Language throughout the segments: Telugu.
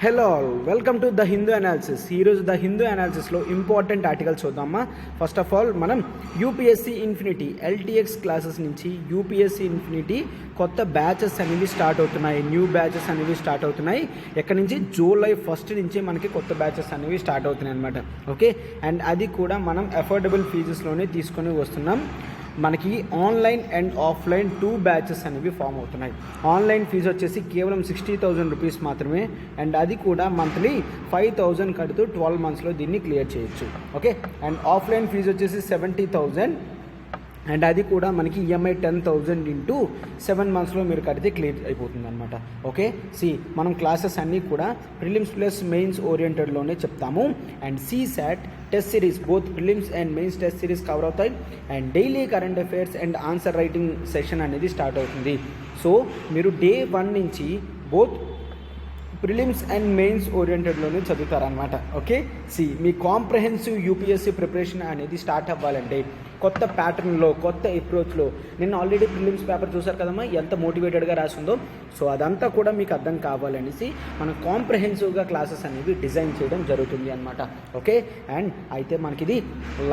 Hello all, welcome to the Hindu analysis. ఈరోజు ద హిందూ అనాలిసిస్లో ఇంపార్టెంట్ ఆర్టికల్స్ చూద్దామా. ఫస్ట్ ఆఫ్ ఆల్ మనం యూపీఎస్సీ ఇన్ఫినిటీ ఎల్టీఎక్స్ క్లాసెస్ నుంచి యూపీఎస్సీ ఇన్ఫినిటీ కొత్త బ్యాచెస్ అనేవి స్టార్ట్ అవుతున్నాయి. న్యూ బ్యాచెస్ అనేవి స్టార్ట్ అవుతున్నాయి. ఎక్కడి నుంచి? జూలై 1 నుంచి మనకి కొత్త బ్యాచెస్ అనేవి స్టార్ట్ అవుతున్నాయి అనమాట. ఓకే, అండ్ అది కూడా మనం అఫోర్డబుల్ ఫీజెస్లోనే తీసుకొని వస్తున్నాం. మనకి ఆన్లైన్ అండ్ ఆఫ్లైన్ 2 బ్యాచెస్ అనేవి ఫామ్ అవుతున్నాయి. ఆన్లైన్ ఫీజు వచ్చేసి కేవలం 60,000 రూపీస్ మాత్రమే, అండ్ అది కూడా మంత్లీ 5,000 కడుతూ 12 మంత్స్లో దీన్ని క్లియర్ చేయొచ్చు. ఓకే, అండ్ ఆఫ్లైన్ ఫీజు వచ్చేసి 70,000, అండ్ అది కూడా మనకి ఈఎంఐ 10,000 ఇంటూ 7 మంత్స్లో మీరు కడితే క్లియర్ అయిపోతుంది అనమాట. ఓకే, మనం క్లాసెస్ అన్నీ కూడా ప్రిలిమ్స్ ప్లస్ మెయిన్స్ ఓరియంటెడ్లోనే చెప్తాము. And CSAT test series, both prelims and mains test series cover అవుతాయి. And daily current affairs and answer writing session అనేది స్టార్ట్ అవుతుంది. సో మీరు డే 1 నుంచి బోత్ ప్రిలిమ్స్ అండ్ మెయిన్స్ ఓరియంటెడ్లోనే చదువుతారనమాట. ఓకే, మీ కాంప్రహెన్సివ్ యూపీఎస్సీ ప్రిపరేషన్ అనేది స్టార్ట్ అవ్వాలంటే కొత్త ప్యాటర్న్లో, కొత్త అప్రోచ్లో, నేను ఆల్రెడీ ప్రిలిమ్స్ పేపర్ చూసారు కదమ్మా ఎంత మోటివేటెడ్గా రాసిందో. సో అదంతా కూడా మీకు అర్థం కావాలనేసి మనం కాంప్రహెన్సివ్గా క్లాసెస్ అనేవి డిజైన్ చేయడం జరుగుతుంది అనమాట. ఓకే, అండ్ అయితే మనకి ఇది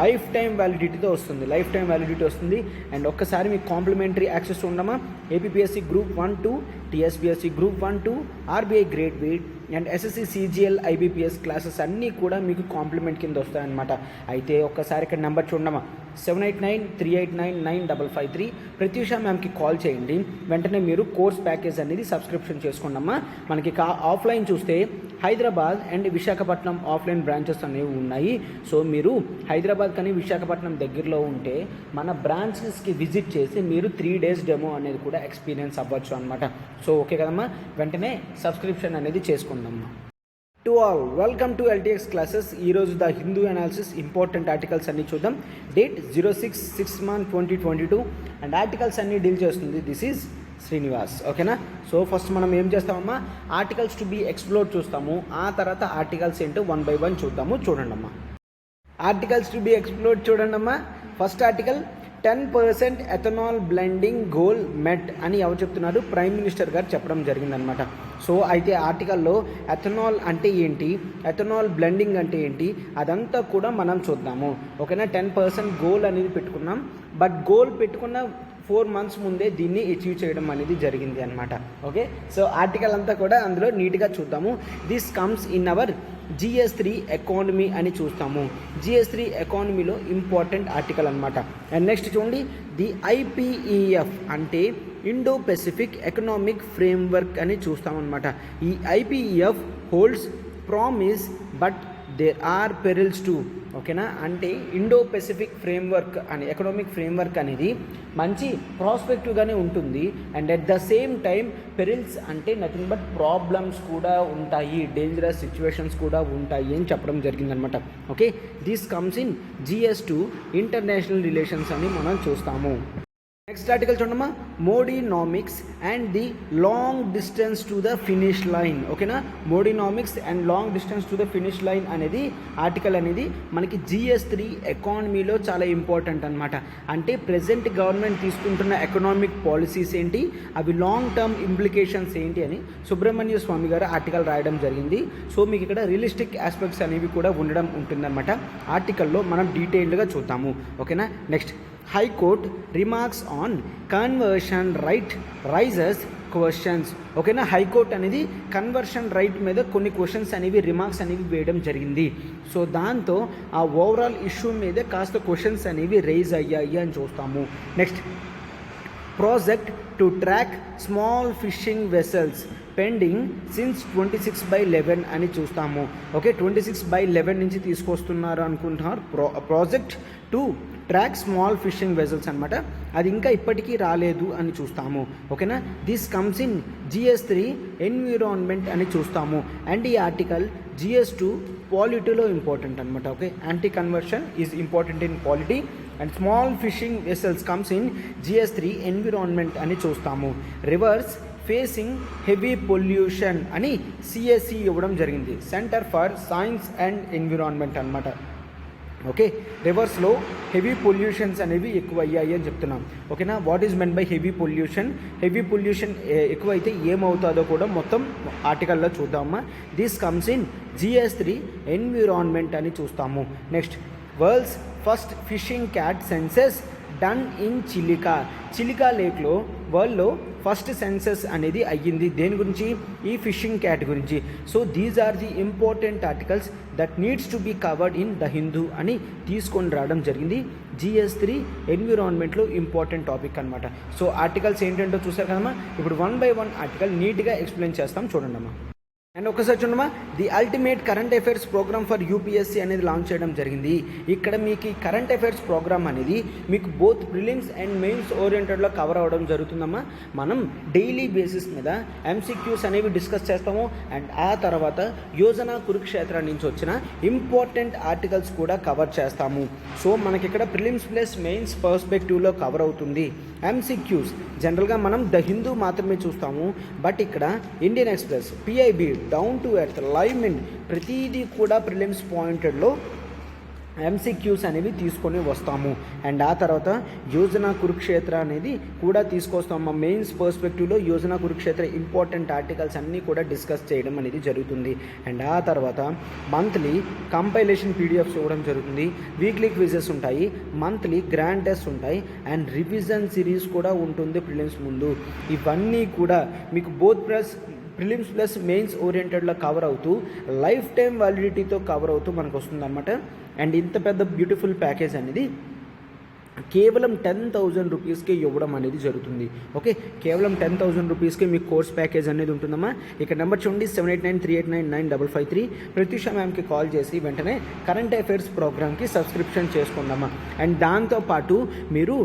లైఫ్ టైం వ్యాలిడిటీతో వస్తుంది. లైఫ్ టైం వ్యాలిడిటీ వస్తుంది. అండ్ ఒక్కసారి మీకు కాంప్లిమెంటరీ యాక్సెస్ ఉండమా. APPSC group 1-2, TSPSC group 1-2, RBI grade B and SSC CGL IBPS classes అన్నీ కూడా మీకు కాంప్లిమెంట్ కింద వస్తాయన్నమాట. అయితే ఒక్కసారి ఇక్కడ నెంబర్ చూడమా, 7893899553. ప్రత్యూష మ్యామ్కి కాల్ చేయండి. వెంటనే మీరు కోర్స్ ప్యాకేజ్ అనేది సబ్స్క్రిప్షన్ చేసుకోండమ్మా. మనకి ఆఫ్లైన్ చూస్తే Hyderabad and Visakhapatnam offline branches అనేవి ఉన్నాయి. సో మీరు హైదరాబాద్ కానీ విశాఖపట్నం దగ్గరలో ఉంటే మన బ్రాంచెస్కి విజిట్ చేసి మీరు 3 days డెమో అనేది కూడా ఎక్స్పీరియన్స్ అవ్వచ్చు అనమాట. సో ఓకే కదమ్మా, వెంటనే సబ్స్క్రిప్షన్ అనేది చేసుకుందామ్మా. To all, welcome to LTX classes. ఈరోజు the Hindu analysis important articles అన్నీ చూద్దాం. డేట్ 06/6/2022 అండ్ ఆర్టికల్స్ అన్నీ డీల్ చేస్తుంది. This is Srinivas. ఓకేనా. సో ఫస్ట్ మనం ఏం చేస్తామమ్మా, ఆర్టికల్స్ టు బీ ఎక్స్ప్లోర్ చూస్తాము. ఆ తర్వాత ఆర్టికల్స్ ఏంటో 1 by 1 చూద్దాము. చూడండమ్మా, ఆర్టికల్స్ టు బీ ఎక్స్ప్లోర్ చూడండమ్మా. First article, 10% ethanol blending goal met అని ఎవరు చెప్తున్నారు? ప్రైమ్ మినిస్టర్ గారు చెప్పడం జరిగిందనమాట. సో అయితే ఆర్టికల్లో ఎథనాల్ అంటే ఏంటి, ఎథనాల్ బ్లెండింగ్ అంటే ఏంటి, అదంతా కూడా మనం చూద్దాము. ఓకేనా. 10% గోల్ అనేది పెట్టుకున్నాం. బట్ గోల్ పెట్టుకున్న 4 months ముందే దీన్ని అచీవ్ చేయడం అనేది జరిగింది అనమాట. ఓకే, సో ఆర్టికల్ అంతా కూడా అందులో నీట్గా చూద్దాము. This comes in our GS3 economy అని చూస్తాము. GS3 ఎకానమీలో ఇంపార్టెంట్ ఆర్టికల్ అనమాట. అండ్ నెక్స్ట్ చూడండి, ది IPEF అంటే ఇండో పెసిఫిక్ ఎకనామిక్ ఫ్రేమ్వర్క్ అని చూస్తామన్నమాట. ఈ IPEF holds promise but there are perils too. ఓకేనా. అంటే ఇండో పెసిఫిక్ ఫ్రేమ్వర్క్ అని, ఎకనామిక్ ఫ్రేమ్వర్క్ అనేది మంచి ప్రాస్పెక్టివ్గానే ఉంటుంది. And at the same time perils అంటే నథింగ్ బట్ ప్రాబ్లమ్స్ కూడా ఉంటాయి, డేంజరస్ సిచ్యువేషన్స్ కూడా ఉంటాయి అని చెప్పడం జరిగిందనమాట. Okay, this comes in GS2 international relations అని మనం చూస్తాము. నెక్స్ట్ ఆర్టికల్ చూడమ్మా, Modinomics and the long distance to the finish line. ఓకేనా. Modinomics and long distance to the finish line అనేది ఆర్టికల్ అనేది మనకి GS3 ఎకానమీలో చాలా ఇంపార్టెంట్ అనమాట. అంటే ప్రెజెంట్ గవర్నమెంట్ తీసుకుంటున్న ఎకనామిక్ పాలసీస్ ఏంటి, అవి లాంగ్ టర్మ్ ఇంప్లికేషన్స్ ఏంటి అని సుబ్రహ్మణ్య స్వామి గారు ఆర్టికల్ రాయడం జరిగింది. సో మీకు ఇక్కడ రియలిస్టిక్ ఆస్పెక్ట్స్ అనేవి కూడా ఉండడం ఉంటుందన్నమాట. ఆర్టికల్లో మనం డీటెయిల్డ్గా చూద్దాము. ఓకేనా. Next, high court remarks on conversion right raises questions. ఓకేనా. హైకోర్ట్ అనేది కన్వర్షన్ రైట్ మీద కొన్ని క్వశ్చన్స్ అనేవి, రిమార్క్స్ అనేవి వేయడం జరిగింది. సో దాంతో ఆ ఓవరాల్ ఇష్యూ మీద కాస్త క్వశ్చన్స్ అనేవి రైజ్ అయ్యాయి అని చూస్తాము. Next, project to track small phishing vessels pending since 26/11 అని చూస్తాము. ఓకే, 26/11 నుంచి తీసుకొస్తున్నారు అనుకుంటున్నారు. Project to track small phishing vessels అనమాట. అది ఇంకా ఇప్పటికీ రాలేదు అని చూస్తాము. ఓకేనా. This comes in GS3 environment అని చూస్తాము. అండ్ ఈ ఆర్టికల్ GS2 పాలిటీలో ఇంపార్టెంట్ అనమాట. Okay, anti conversion is important in polity. And small phishing vessels comes in GS3 environment అని చూస్తాము. రివర్స్ ఫేసింగ్ హెవీ పొల్యూషన్ అని CSE ఇవ్వడం జరిగింది, centre for science and environment అనమాట. ఓకే, రివర్స్లో హెవీ పొల్యూషన్స్ అనేవి ఎక్కువ అయ్యాయి అని చెప్తున్నాం. ఓకేనా, what is men by heavy pollution? Heavy pollution ఎక్కువైతే ఏమవుతుందో కూడా మొత్తం ఆర్టికల్లో చూద్దామా. This comes in GS3 environment అని చూస్తాము. Next, world's first fishing cat census done in Chilika లేక్లో వరల్డ్లో ఫస్ట్ సెన్సెస్ అనేది అయ్యింది. దేని గురించి? ఈ ఫిషింగ్ క్యాట్ గురించి. So these are the important articles that needs to be covered in the Hindu అని తీసుకొని రావడం జరిగింది. GS3 ఎన్విరాన్మెంట్లో ఇంపార్టెంట్ టాపిక్ అనమాట. సో ఆర్టికల్స్ ఏంటంటో చూసారు కదమ్మా. ఇప్పుడు 1 by 1 ఆర్టికల్ నీట్గా ఎక్స్ప్లెయిన్ చేస్తాం, చూడండి అమ్మా. అండ్ ఒకసారి చూడమ్మా, the ultimate current affairs program for UPSC అనేది లాంచ్ చేయడం జరిగింది. ఇక్కడ మీకు ఈ కరెంట్ అఫైర్స్ ప్రోగ్రామ్ అనేది మీకు బోత్ ప్రిలిమ్స్ అండ్ మెయిన్స్ ఓరియంటెడ్లో కవర్ అవ్వడం జరుగుతుందమ్మా. మనం డైలీ బేసిస్ మీద MCQs అనేవి డిస్కస్ చేస్తాము. అండ్ ఆ తర్వాత యోజన కురుక్షేత్ర నుంచి వచ్చిన ఇంపార్టెంట్ ఆర్టికల్స్ కూడా కవర్ చేస్తాము. సో మనకి ఇక్కడ ప్రిలిమ్స్ ప్లస్ మెయిన్స్ పర్స్పెక్టివ్లో కవర్ అవుతుంది. MCQs జనరల్గా మనం ద హిందూ మాత్రమే చూస్తాము, బట్ ఇక్కడ Indian express, PIB, down to earth, live mint ప్రతిదీ కూడా ప్రిలిమ్స్ పాయింటెడ్లో MCQs అనేవి తీసుకొని వస్తాము. అండ్ ఆ తర్వాత యోజన కురుక్షేత్ర అనేది కూడా తీసుకొస్తాము. మెయిన్స్ పర్స్పెక్టివ్లో యోజన కురుక్షేత్ర ఇంపార్టెంట్ ఆర్టికల్స్ అన్నీ కూడా డిస్కస్ చేయడం అనేది జరుగుతుంది. అండ్ ఆ తర్వాత మంత్లీ కంపైలేషన్ PDFs ఇవ్వడం జరుగుతుంది. వీక్లీ క్విజెస్ ఉంటాయి, మంత్లీ గ్రాండ్ టెస్ట్ ఉంటాయి, అండ్ రివిజన్ సిరీస్ కూడా ఉంటుంది ప్రిలిమ్స్ ముందు. ఇవన్నీ కూడా మీకు బోత్ ప్రిలిమ్స్ ప్లస్ మెయిన్స్ ఓరియంటెడ్లో కవర్ అవుతూ లైఫ్ టైం వ్యాలిడిటీతో కవర్ అవుతూ మనకు వస్తుంది అనమాట. అండ్ ఇంత పెద్ద బ్యూటిఫుల్ ప్యాకేజ్ అనేది కేవలం 10,000 రూపీస్కే ఇవ్వడం అనేది జరుగుతుంది. ఓకే, కేవలం 10,000 రూపీస్కే మీకు కోర్స్ ప్యాకేజ్ అనేది ఉంటుందమ్మా. ఇక్కడ నెంబర్ చూడండి, 7893899553. ప్రత్యూష మ్యామ్కి కాల్ చేసి వెంటనే కరెంట్ అఫైర్స్ ప్రోగ్రామ్కి సబ్స్క్రిప్షన్ చేసుకుందామా. అండ్ దాంతోపాటు మీరు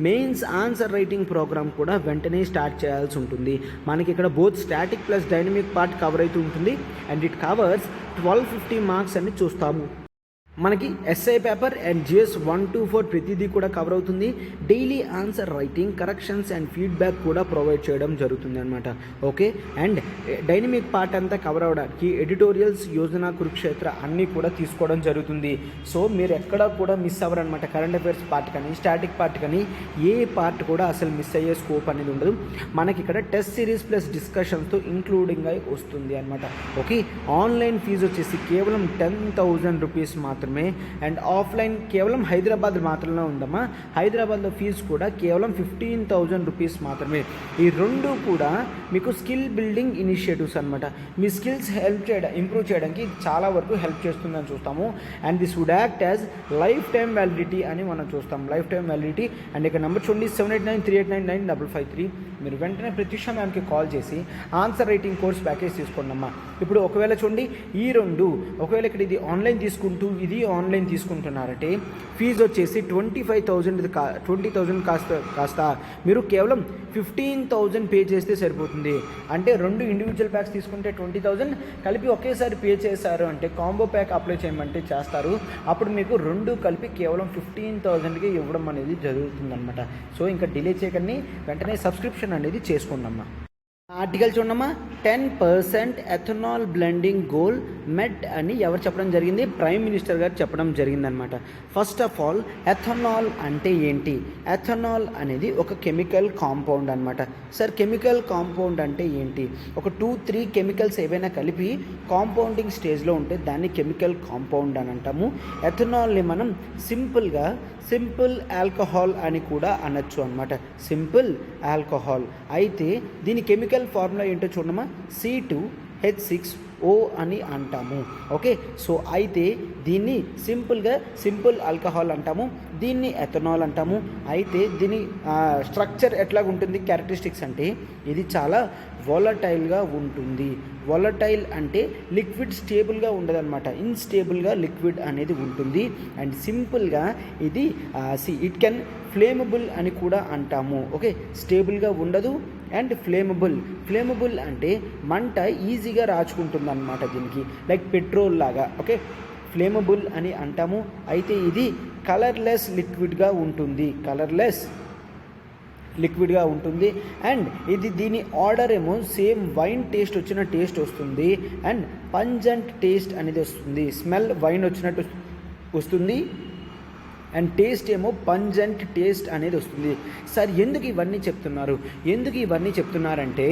మెయిన్స్ ఆన్సర్ రైటింగ్ ప్రోగ్రామ్ కూడా వెంటనే స్టార్ట్ చేయాల్సి ఉంటుంది. మనకి ఇక్కడ both static plus dynamic part cover అవుతూ ఉంటుంది. అండ్ ఇట్ కవర్స్ 1250 మార్క్స్ అని చూస్తాము. మనకి SI paper and GS 1 to 4 ప్రతిదీ కూడా కవర్ అవుతుంది. Daily answer writing, corrections and feedback కూడా ప్రొవైడ్ చేయడం జరుగుతుంది అనమాట. ఓకే, అండ్ డైనమిక్ పార్ట్ అంతా కవర్ అవ్వడానికి ఎడిటోరియల్స్, యోజన కురుక్షేత్ర అన్నీ కూడా తీసుకోవడం జరుగుతుంది. సో మీరు ఎక్కడ కూడా మిస్ అవ్వరు అనమాట. కరెంట్ అఫైర్స్ పార్ట్ కానీ స్టాటిక్ పార్ట్ కానీ ఏ పార్ట్ కూడా అసలు మిస్ అయ్యే స్కోప్ అనేది ఉండదు. మనకి ఇక్కడ టెస్ట్ సిరీస్ ప్లస్ డిస్కషన్స్తో ఇంక్లూడింగ్ అయి వస్తుంది అనమాట. ఓకే, ఆన్లైన్ ఫీజు వచ్చేసి కేవలం 10,000 రూపీస్ మాత్రమే. అండ్ ఆఫ్లైన్ కేవలం హైదరాబాద్ మాత్రమే ఉందమ్మా. హైదరాబాద్లో ఫీజు కూడా కేవలం 15,000 రూపీస్ మాత్రమే. ఈ రెండు కూడా మీకు స్కిల్ బిల్డింగ్ ఇనిషియేటివ్స్ అనమాట. మీ స్కిల్స్ ఇంప్రూవ్ చేయడానికి చాలా వరకు హెల్ప్ చేస్తుందని చూస్తాము. And this would act as life time validity అని మనం చూస్తాం. Life time validity. అండ్ ఇక్కడ నెంబర్ చూడండి, 7893899553. మీరు వెంటనే ప్రత్యూష మ్యామ్కి కాల్ చేసి ఆన్సర్ రైటింగ్ కోర్స్ ప్యాకేజ్ తీసుకోండి అమ్మా. ఇప్పుడు ఒకవేళ చూడండి, ఈ రెండు ఒకవేళ ఇక్కడ ఇది ఆన్లైన్ తీసుకుంటూ ఇది ఆన్లైన్ తీసుకుంటున్నారంటే ఫీజు వచ్చేసి 20,000 కాస్త మీరు కేవలం 15,000 పే చేస్తే సరిపోతుంది. అంటే రెండు ఇండివిజువల్ ప్యాక్స్ తీసుకుంటే 20,000 కలిపి ఒకేసారి పే చేశారు అంటే కాంబో ప్యాక్ అప్లై చేయమంటే చేస్తారు. అప్పుడు మీకు రెండు కలిపి కేవలం 15,000కి ఇవ్వడం అనేది జరుగుతుందన్నమాట. సో ఇంకా డిలే చేయకండి, వెంటనే సబ్స్క్రిప్షన్ అనేది చేసుకోండమ్మా. ఆర్టికల్ చూడమ్మా, 10% ఎథనాల్ బ్లెండింగ్ గోల్ మెట్ అని ఎవరు చెప్పడం జరిగింది? ప్రైమ్ మినిస్టర్ గారు చెప్పడం జరిగిందనమాట. ఫస్ట్ ఆఫ్ ఆల్, ఎథనాల్ అంటే ఏంటి? ఎథనాల్ అనేది ఒక కెమికల్ కాంపౌండ్ అనమాట. సార్ కెమికల్ కాంపౌండ్ అంటే ఏంటి? ఒక 2-3 కెమికల్స్ ఏవైనా కలిపి కాంపౌండింగ్ స్టేజ్లో ఉంటే దాన్ని కెమికల్ కాంపౌండ్ అని అంటాము. ఎథనాల్ని మనం సింపుల్ ఆల్కహాల్ అని కూడా అనొచ్చు అనమాట. Simple alcohol. అయితే దీని కెమికల్ ఫార్ములా ఏంటో చూడమ్మా, C2H6O అని అంటాము. ఓకే, సో అయితే దీన్ని సింపుల్ ఆల్కహాల్ అంటాము, దీన్ని ఎథనాల్ అంటాము. అయితే దీని స్ట్రక్చర్ ఎట్లా ఉంటుంది, క్యారెక్టరిస్టిక్స్ అంటే ఇది చాలా వాలటైల్గా ఉంటుంది. వాలటైల్ అంటే లిక్విడ్ స్టేబుల్గా ఉండదన్నమాట. ఇన్స్టేబుల్గా లిక్విడ్ అనేది ఉంటుంది. అండ్ సింపుల్గా ఇది ఇట్ కెన్ ఫ్లేమబుల్ అని కూడా అంటాము. ఓకే, స్టేబుల్గా ఉండదు అండ్ ఫ్లేమబుల్ అంటే మంట ఈజీగా రాచుకుంటుంది అనమాట. దీనికి లైక్ పెట్రోల్ లాగా. ఓకే, ఫ్లేమబుల్ అని అంటాము. అయితే ఇది కలర్లెస్ లిక్విడ్గా ఉంటుంది. అండ్ ఇది దీని ఆర్డర్ ఏమో సేమ్ వైన్ టేస్ట్ వచ్చిన టేస్ట్ వస్తుంది. అండ్ పంజెంట్ టేస్ట్ అనేది వస్తుంది. స్మెల్ వైన్ వచ్చినట్టు వస్తుంది అండ్ టేస్ట్ ఏమో పంజెంట్ టేస్ట్ అనేది వస్తుంది. సార్ ఎందుకు ఇవన్నీ చెప్తున్నారంటే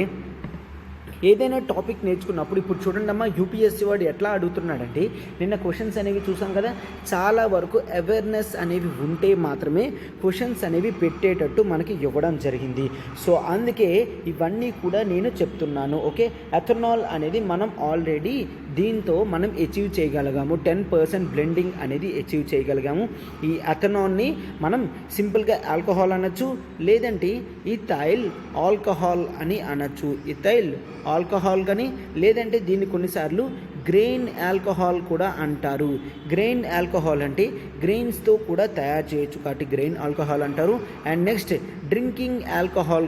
ఏదైనా టాపిక్ నేర్చుకున్నప్పుడు ఇప్పుడు చూడండి అమ్మా, యూపీఎస్సీ వాడు ఎట్లా అడుగుతున్నాడంటే నిన్న క్వశ్చన్స్ అనేవి చూసాం కదా, చాలా వరకు అవేర్నెస్ అనేవి ఉంటే మాత్రమే క్వశ్చన్స్ అనేవి పెట్టేటట్టు మనకి ఇవ్వడం జరిగింది. సో అందుకే ఇవన్నీ కూడా నేను చెప్తున్నాను. ఓకే, ఎథనాల్ అనేది మనం ఆల్రెడీ దీంతో మనం అచీవ్ చేయగలిగాము, 10% బ్లెండింగ్ అనేది అచీవ్ చేయగలిగాము. ఈ ఎథనాల్ని మనం సింపుల్గా ఆల్కహాల్ అనొచ్చు, లేదంటే ఇథైల్ ఆల్కహాల్ అని అనొచ్చు. ఇథైల్ ఆల్కహాల్ కానీ, లేదంటే దీన్ని కొన్నిసార్లు గ్రెయిన్ ఆల్కహాల్ కూడా అంటారు. గ్రెయిన్ ఆల్కహాల్ అంటే గ్రెయిన్స్తో కూడా తయారు చేయొచ్చు కాబట్టి గ్రెయిన్ ఆల్కహాల్ అంటారు. అండ్ నెక్స్ట్ డ్రింకింగ్ ఆల్కహాల్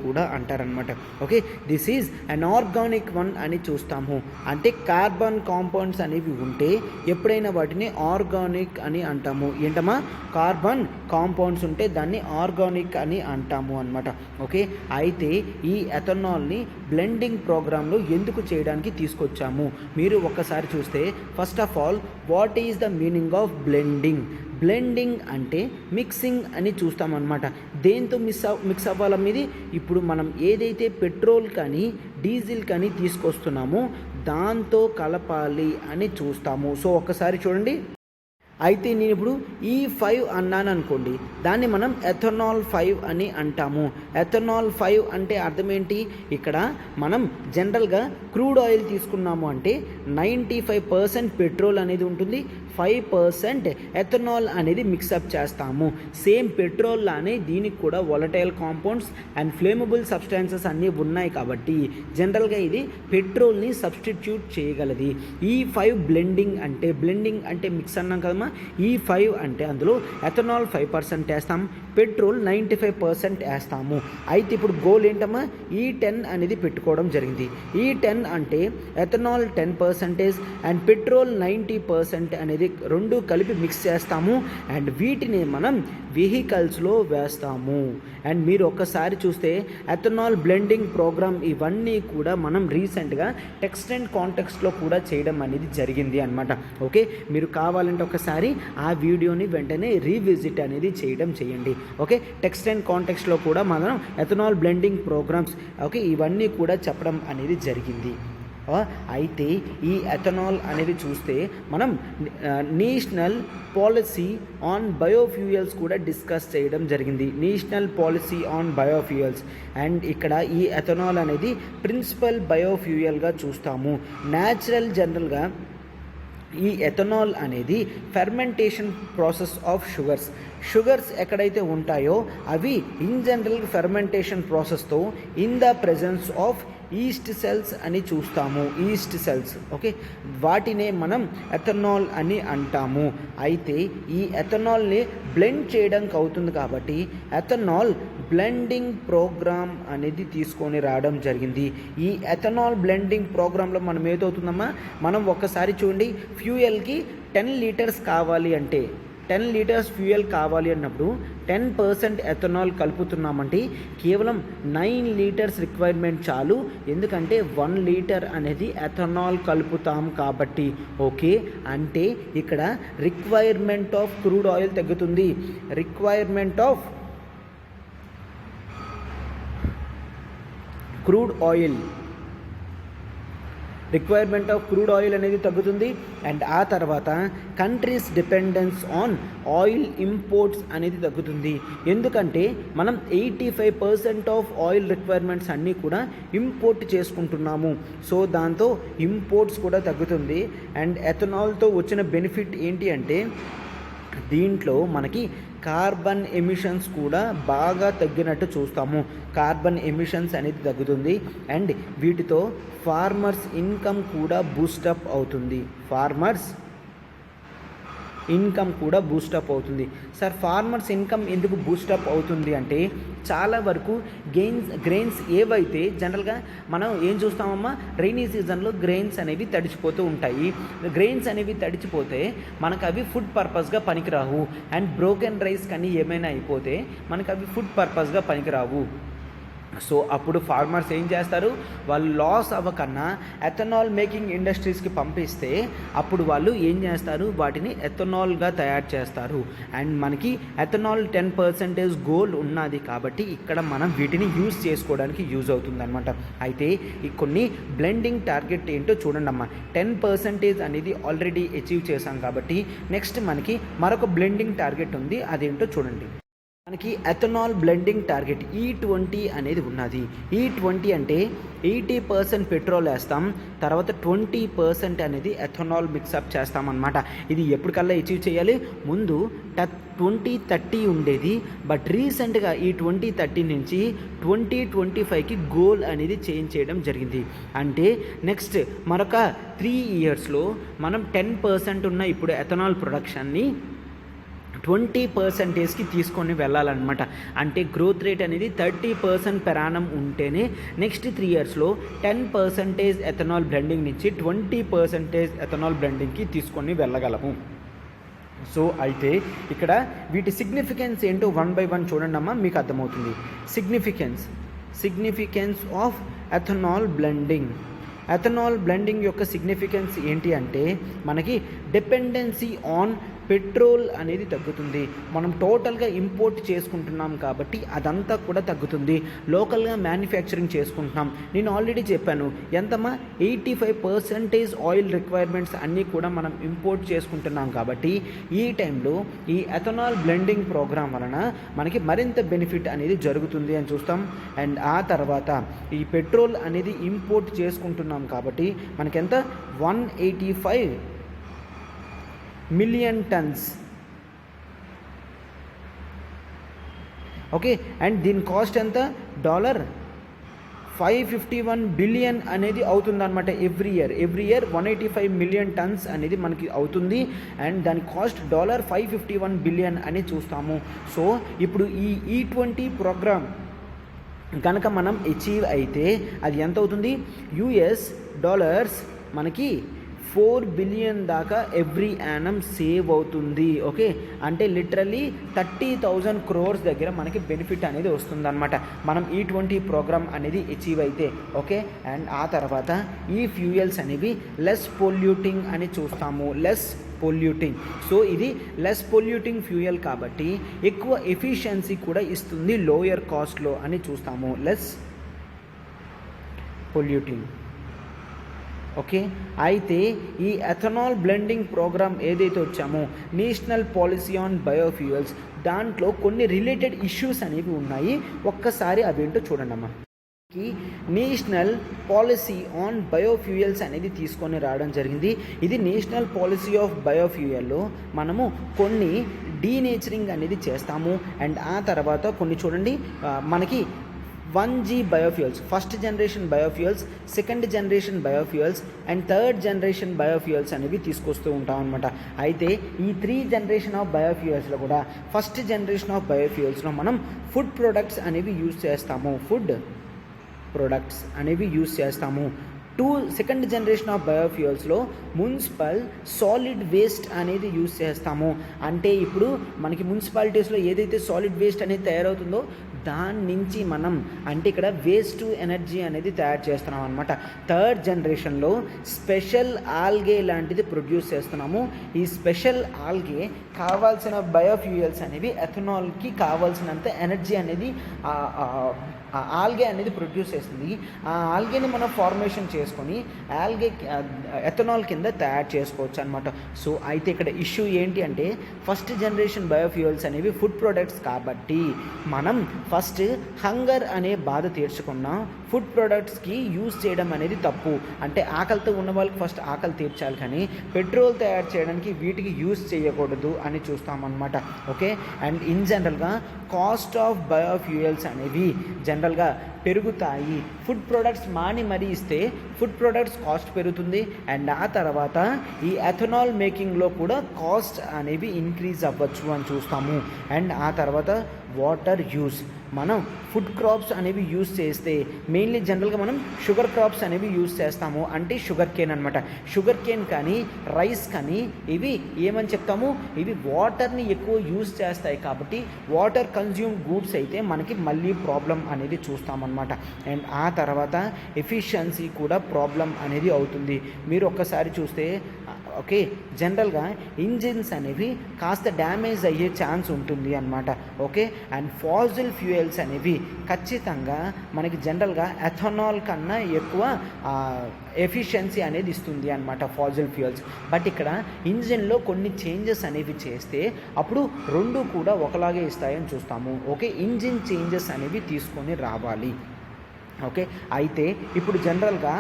కూడా అంటారనమాట. Okay, this is an organic one అని చూస్తాము. అంటే కార్బన్ కాంపౌండ్స్ అనేవి ఉంటే ఎప్పుడైనా వాటిని ఆర్గానిక్ అని అంటాము. ఏంటమ్మా, కార్బన్ కాంపౌండ్స్ ఉంటే దాన్ని ఆర్గానిక్ అని అంటాము అనమాట. ఓకే, అయితే ఈ ఎథనాల్ని బ్లెండింగ్ ప్రోగ్రాంలో ఎందుకు చేయడానికి తీసుకొచ్చాము మీరు ఒక్కసారి చూస్తే, first of all what is the meaning of blending అంటే మిక్సింగ్ అని చూస్తామన్నమాట. దేంతో మిక్స్ అవ్వాలనేది ఇప్పుడు మనం ఏదైతే పెట్రోల్ కానీ డీజిల్ కానీ తీసుకొస్తున్నామో దాంతో కలపాలి అని చూస్తాము. సో ఒక్కసారి చూడండి, అయితే నేను ఇప్పుడు E5 అన్నాను అనుకోండి, దాన్ని మనం ఎథనాల్ 5 అని అంటాము. ఎథనాల్ 5 అంటే అర్థం ఏంటి, ఇక్కడ మనం జనరల్గా క్రూడ్ ఆయిల్ తీసుకున్నాము అంటే 95% పెట్రోల్ అనేది ఉంటుంది, 5% ఎథనాల్ అనేది మిక్సప్ చేస్తాము. సేమ్ పెట్రోల్ లానే దీనికి కూడా volatile compounds and flammable substances అన్నీ ఉన్నాయి కాబట్టి జనరల్గా ఇది పెట్రోల్ని సబ్స్టిట్యూట్ చేయగలది. E5 బ్లెండింగ్ అంటే మిక్స్ అన్నాం కదమ్మా, E5 అంటే అందులో ఎథనాల్ 5% వేస్తాం, పెట్రోల్ 95% వేస్తాము. అయితే ఇప్పుడు గోల్ ఏంటమ్మా, E10 అనేది పెట్టుకోవడం జరిగింది. E10 అంటే ఎథనాల్ 10% అండ్ పెట్రోల్ 90% అనేది రెండు కలిపి మిక్స్ చేస్తాము అండ్ వీటిని మనం వెహికల్స్లో వేస్తాము. అండ్ మీరు ఒక్కసారి చూస్తే ఎథనాల్ బ్లెండింగ్ ప్రోగ్రామ్ ఇవన్నీ కూడా మనం రీసెంట్గా టెక్స్ట్ అండ్ కాంటెక్స్ట్లో కూడా చేయడం అనేది జరిగింది అనమాట. ఓకే, మీరు కావాలంటే ఒకసారి ఆ వీడియోని వెంటనే రీవిజిట్ అనేది చేయండి. ఓకే, టెక్స్ట్ అండ్ కాంటెక్స్ట్లో కూడా మనం ఎథనాల్ బ్లెండింగ్ ప్రోగ్రామ్స్ ఓకే ఇవన్నీ కూడా చెప్పడం అనేది జరిగింది. అయితే ఈ ఎథనాల్ అనేది చూస్తే మనం నేషనల్ పాలసీ ఆన్ బయోఫ్యూయల్స్ కూడా డిస్కస్ చేయడం జరిగింది. National policy on biofuels and ఇక్కడ ఈ ఎథనాల్ అనేది ప్రిన్సిపల్ బయోఫ్యూయల్గా చూస్తాము. జనరల్గా ఈ ఎథనాల్ అనేది ఫెర్మెంటేషన్ ప్రాసెస్ ఆఫ్ షుగర్స్ ఎక్కడైతే ఉంటాయో అవి ఇన్ జనరల్ ఫెర్మెంటేషన్ ప్రాసెస్తో in the presence of yeast cells అని చూస్తాము. ఈస్ట్ సెల్స్ ఓకే, వాటినే మనం ఎథనాల్ అని అంటాము. అయితే ఈ ఎథనాల్ని బ్లెండ్ చేయడానికి అవుతుంది కాబట్టి ఎథనాల్ బ్లెండింగ్ ప్రోగ్రామ్ అనేది తీసుకొని రావడం జరిగింది. ఈ ఎథనాల్ బ్లెండింగ్ ప్రోగ్రాంలో మనం ఏదవుతుందమ్మా, మనం ఒక్కసారి చూడండి, ఫ్యూయల్కి 10 లీటర్స్ కావాలి అంటే 10 లీటర్స్ ఫ్యూయల్ కావాలి అన్నప్పుడు 10% ఎథనాల్ కలుపుతున్నామంటే కేవలం 9 లీటర్స్ రిక్వైర్మెంట్ చాలు, ఎందుకంటే 1 లీటర్ అనేది ఎథనాల్ కలుపుతాం కాబట్టి. ఓకే, అంటే ఇక్కడ రిక్వైర్మెంట్ ఆఫ్ క్రూడ్ ఆయిల్ తగ్గుతుంది, రిక్వైర్మెంట్ ఆఫ్ క్రూడ్ ఆయిల్ అనేది తగ్గుతుంది. అండ్ ఆ తర్వాత countries dependence on oil imports అనేది తగ్గుతుంది, ఎందుకంటే మనం 85% ఆఫ్ ఆయిల్ రిక్వైర్మెంట్స్ అన్నీ కూడా ఇంపోర్ట్ చేసుకుంటున్నాము. సో దాంతో ఇంపోర్ట్స్ కూడా తగ్గుతుంది. అండ్ ఎథనాల్తో వచ్చిన బెనిఫిట్ ఏంటి అంటే దీంట్లో మనకి కార్బన్ ఎమిషన్స్ కూడా బాగా తగ్గినట్టు చూస్తాము. కార్బన్ ఎమిషన్స్ అనేది తగ్గుతుంది అండ్ వీటితో ఫార్మర్స్ ఇన్కమ్ కూడా బూస్టప్ అవుతుంది. సార్ ఫార్మర్స్ ఇన్కమ్ ఎందుకు బూస్టప్ అవుతుంది అంటే చాలా వరకు గ్రెయిన్స్ ఏవైతే జనరల్గా మనం ఏం చూస్తామమ్మా, రైనీ సీజన్లో గ్రెయిన్స్ అనేవి తడిచిపోతూ ఉంటాయి. గ్రెయిన్స్ అనేవి తడిచిపోతే మనకు అవి ఫుడ్ పర్పస్గా పనికిరావు. అండ్ బ్రోకెన్ రైస్ కానీ ఏమైనా అయిపోతే మనకు అవి ఫుడ్ పర్పస్గా పనికిరావు. సో అప్పుడు ఫార్మర్స్ ఏం చేస్తారు, వాళ్ళు లాస్ అవ్వకన్నా ఎథనాల్ మేకింగ్ ఇండస్ట్రీస్కి పంపిస్తే అప్పుడు వాళ్ళు ఏం చేస్తారు, వాటిని ఎథనాల్గా తయారు చేస్తారు. అండ్ మనకి ఎథనాల్ 10% గోల్ ఉన్నది కాబట్టి ఇక్కడ మనం వీటిని యూజ్ చేసుకోవడానికి యూజ్ అవుతుంది అనమాట. అయితే ఈ కొన్ని బ్లెండింగ్ టార్గెట్ ఏంటో చూడండి అమ్మా. 10% అనేది ఆల్రెడీ అచీవ్ చేశాం కాబట్టి నెక్స్ట్ మనకి మరొక బ్లెండింగ్ టార్గెట్ ఉంది, అదేంటో చూడండి. మనకి ఎథనాల్ బ్లెండింగ్ టార్గెట్ E20 అనేది ఉన్నది. E20 అంటే 80% పెట్రోల్ వేస్తాం, తర్వాత 20% అనేది ఎథనాల్ మిక్సప్ చేస్తామన్నమాట. ఇది ఎప్పటికల్లా అచీవ్ చేయాలి, ముందు 2030 ఉండేది, బట్ రీసెంట్గా ఈ 2030 నుంచి 2025కి గోల్ అనేది చేంజ్ చేయడం జరిగింది. అంటే నెక్స్ట్ మరొక 3 ఇయర్స్లో మనం 10% ఉన్న ఇప్పుడు ఎథనాల్ ప్రొడక్షన్ని 20%కి తీసుకొని వెళ్ళాలన్నమాట. అంటే గ్రోత్ రేట్ అనేది 30% పెర్ యానం ఉంటేనే నెక్స్ట్ 3 ఇయర్స్లో 10% ఎథనాల్ బ్లెండింగ్ నుంచి 20% ఎథనాల్ బ్లెండింగ్కి తీసుకొని వెళ్ళగలము. సో అయితే ఇక్కడ వీటి సిగ్నిఫికెన్స్ ఏంటో 1 by 1 చూడండి అమ్మా, మీకు అర్థమవుతుంది. Significance of ethanol blending. Ethanol blending యొక్క సిగ్నిఫికెన్స్ ఏంటి అంటే మనకి డిపెండెన్సీ ఆన్ పెట్రోల్ అనేది తగ్గుతుంది. మనం టోటల్గా ఇంపోర్ట్ చేసుకుంటున్నాం కాబట్టి అదంతా కూడా తగ్గుతుంది. లోకల్గా మ్యానుఫ్యాక్చరింగ్ చేసుకుంటున్నాం. నేను ఆల్రెడీ చెప్పాను ఎంతమ్మా, 85% ఆయిల్ రిక్వైర్మెంట్స్ అన్నీ కూడా మనం ఇంపోర్ట్ చేసుకుంటున్నాం కాబట్టి ఈ టైంలో ఈ ఎథనాల్ బ్లెండింగ్ ప్రోగ్రామ్ వలన మనకి మరింత బెనిఫిట్ అనేది జరుగుతుంది అని చూస్తాం. అండ్ ఆ తర్వాత ఈ పెట్రోల్ అనేది ఇంపోర్ట్ చేసుకుంటున్నాం కాబట్టి మనకెంత 185 million tons. ఓకే, అండ్ దీని కాస్ట్ ఎంత, $551 billion అనేది అవుతుందన్నమాట. ఎవ్రీ ఇయర్ 185 million tons అనేది మనకి అవుతుంది. అండ్ దాని కాస్ట్ $551 billion అని చూస్తాము. సో ఇప్పుడు ఈ E20 ప్రోగ్రామ్ కనుక మనం అచీవ్ అయితే అది ఎంత అవుతుంది, $US మనకి 4 billion దాకా ఎవ్రీ యానం సేవ్ అవుతుంది. ఓకే, అంటే లిటరల్లీ 30,000 crores దగ్గర మనకి బెనిఫిట్ అనేది వస్తుందన్నమాట మనం E20 ప్రోగ్రామ్ అనేది అచీవ్ అయితే. ఓకే, అండ్ ఆ తర్వాత ఈ ఫ్యూయల్స్ అనేవి లెస్ పొల్యూటింగ్ అని చూస్తాము. Less polluting. సో ఇది లెస్ పొల్యూటింగ్ ఫ్యూయల్ కాబట్టి ఎక్కువ ఎఫిషియన్సీ కూడా ఇస్తుంది లోయర్ కాస్ట్లో అని చూస్తాము. Less polluting. ఓకే, అయితే ఈ ఎథనాల్ బ్లెండింగ్ ప్రోగ్రామ్ ఏదైతే వచ్చామో నేషనల్ పాలసీ ఆన్ బయోఫ్యూయల్స్, దాంట్లో కొన్ని రిలేటెడ్ ఇష్యూస్ అనేవి ఉన్నాయి. ఒక్కసారి అవేంటో చూడండి అమ్మా. నేషనల్ పాలసీ ఆన్ బయోఫ్యూయల్స్ అనేది తీసుకొని రావడం జరిగింది. ఇది నేషనల్ పాలసీ ఆఫ్ బయోఫ్యూయల్లో మనము కొన్ని డీనేచరింగ్ అనేది చేస్తాము. అండ్ ఆ తర్వాత కొన్ని చూడండి, మనకి 1G biofuels, first generation biofuels, second generation biofuels and third generation biofuels అనేవి తీసుకొస్తూ ఉంటాం అనమాట. అయితే ఈ 3 జనరేషన్ ఆఫ్ బయోఫ్యూయల్స్లో కూడా ఫస్ట్ జనరేషన్ ఆఫ్ బయోఫ్యూయల్స్లో మనం ఫుడ్ ప్రొడక్ట్స్ అనేవి యూజ్ చేస్తాము. సెకండ్ జనరేషన్ ఆఫ్ బయోఫ్యూయల్స్లో మున్సిపల్ సాలిడ్ వేస్ట్ అనేది యూజ్ చేస్తాము. అంటే ఇప్పుడు మనకి మున్సిపాలిటీస్లో ఏదైతే సాలిడ్ వేస్ట్ అనేది తయారవుతుందో దాని నుంచి మనం అంటే ఇక్కడ వేస్ట్ టు ఎనర్జీ అనేది తయారు చేస్తున్నాం అనమాట. థర్డ్ జనరేషన్లో స్పెషల్ ఆల్గే లాంటిది ప్రొడ్యూస్ చేస్తున్నాము. ఈ స్పెషల్ ఆల్గే కావాల్సిన బయోఫ్యూయల్స్ అనేవి ఎథనాల్కి కావాల్సినంత ఎనర్జీ అనేది ఆల్గే అనేది ప్రొడ్యూస్ చేస్తుంది. ఆ ఆల్గేని మనం ఫార్మేషన్ చేసుకొని ఆల్గే ఎథనాల్ కింద తయారు చేసుకోవచ్చు అనమాట. సో అయితే ఇక్కడ ఇష్యూ ఏంటి అంటే ఫస్ట్ జనరేషన్ బయోఫ్యూయల్స్ అనేవి ఫుడ్ ప్రొడక్ట్స్ కాబట్టి మనం ఫస్ట్ హంగర్ అనే బాధ తీర్చుకున్నాం. ఫుడ్ ప్రొడక్ట్స్కి యూజ్ చేయడం అనేది తప్పు. అంటే ఆకలితో ఉన్న వాళ్ళకి ఫస్ట్ ఆకలి తీర్చాలి, కానీ పెట్రోల్ తయారు చేయడానికి వీటికి యూజ్ చేయకూడదు అని చూస్తామన్నమాట. ఓకే, అండ్ ఇన్ జనరల్గా కాస్ట్ ఆఫ్ బయోఫ్యూయల్స్ అనేవి జనరల్గా పెరుగుతాయి. ఫుడ్ ప్రొడక్ట్స్ మాని మరీ ఇస్తే ఫుడ్ ప్రొడక్ట్స్ కాస్ట్ పెరుగుతుంది. అండ్ ఆ తర్వాత ఈ ఎథనాల్ మేకింగ్లో కూడా కాస్ట్ అనేవి ఇంక్రీజ్ అవ్వచ్చు అని చూస్తాము. అండ్ ఆ తర్వాత వాటర్ యూజ్, మనం ఫుడ్ క్రాప్స్ అనేవి యూజ్ చేస్తే మెయిన్లీ జనరల్గా మనం షుగర్ క్రాప్స్ అనేవి యూజ్ చేస్తాము. అంటే షుగర్ కేన్ అనమాట. షుగర్ కేన్ కానీ రైస్ కానీ ఇవి ఏమని చెప్తాము, ఇవి వాటర్ని ఎక్కువ యూజ్ చేస్తాయి కాబట్టి వాటర్ కన్జ్యూమ్ గూడ్స్ అయితే మనకి మళ్ళీ ప్రాబ్లం అనేది చూస్తామన్నమాట. అనమాట. అండ్ ఆ తర్వాత ఎఫిషియన్సీ కూడా ప్రాబ్లం అనేది అవుతుంది. మీరు ఒక్కసారి చూస్తే ఓకే, జనరల్గా ఇంజిన్స్ అనేవి కాస్త డ్యామేజ్ అయ్యే ఛాన్స్ ఉంటుంది అనమాట. ఓకే, అండ్ ఫాసిల్ ఫ్యూయల్స్ అనేవి ఖచ్చితంగా మనకి జనరల్గా ఎథనాల్ కన్నా ఎక్కువ ఎఫిషియన్సీ అనేది ఇస్తుంది అనమాట ఫాసిల్ ఫ్యూయల్స్. బట్ ఇక్కడ ఇంజిన్లో కొన్ని చేంజెస్ అనేవి చేస్తే అప్పుడు రెండు కూడా ఒకలాగే ఇస్తాయని చూస్తాము. ఓకే, ఇంజిన్ చేంజెస్ అనేవి తీసుకొని రావాలి. ఓకే, అయితే ఇప్పుడు జనరల్గా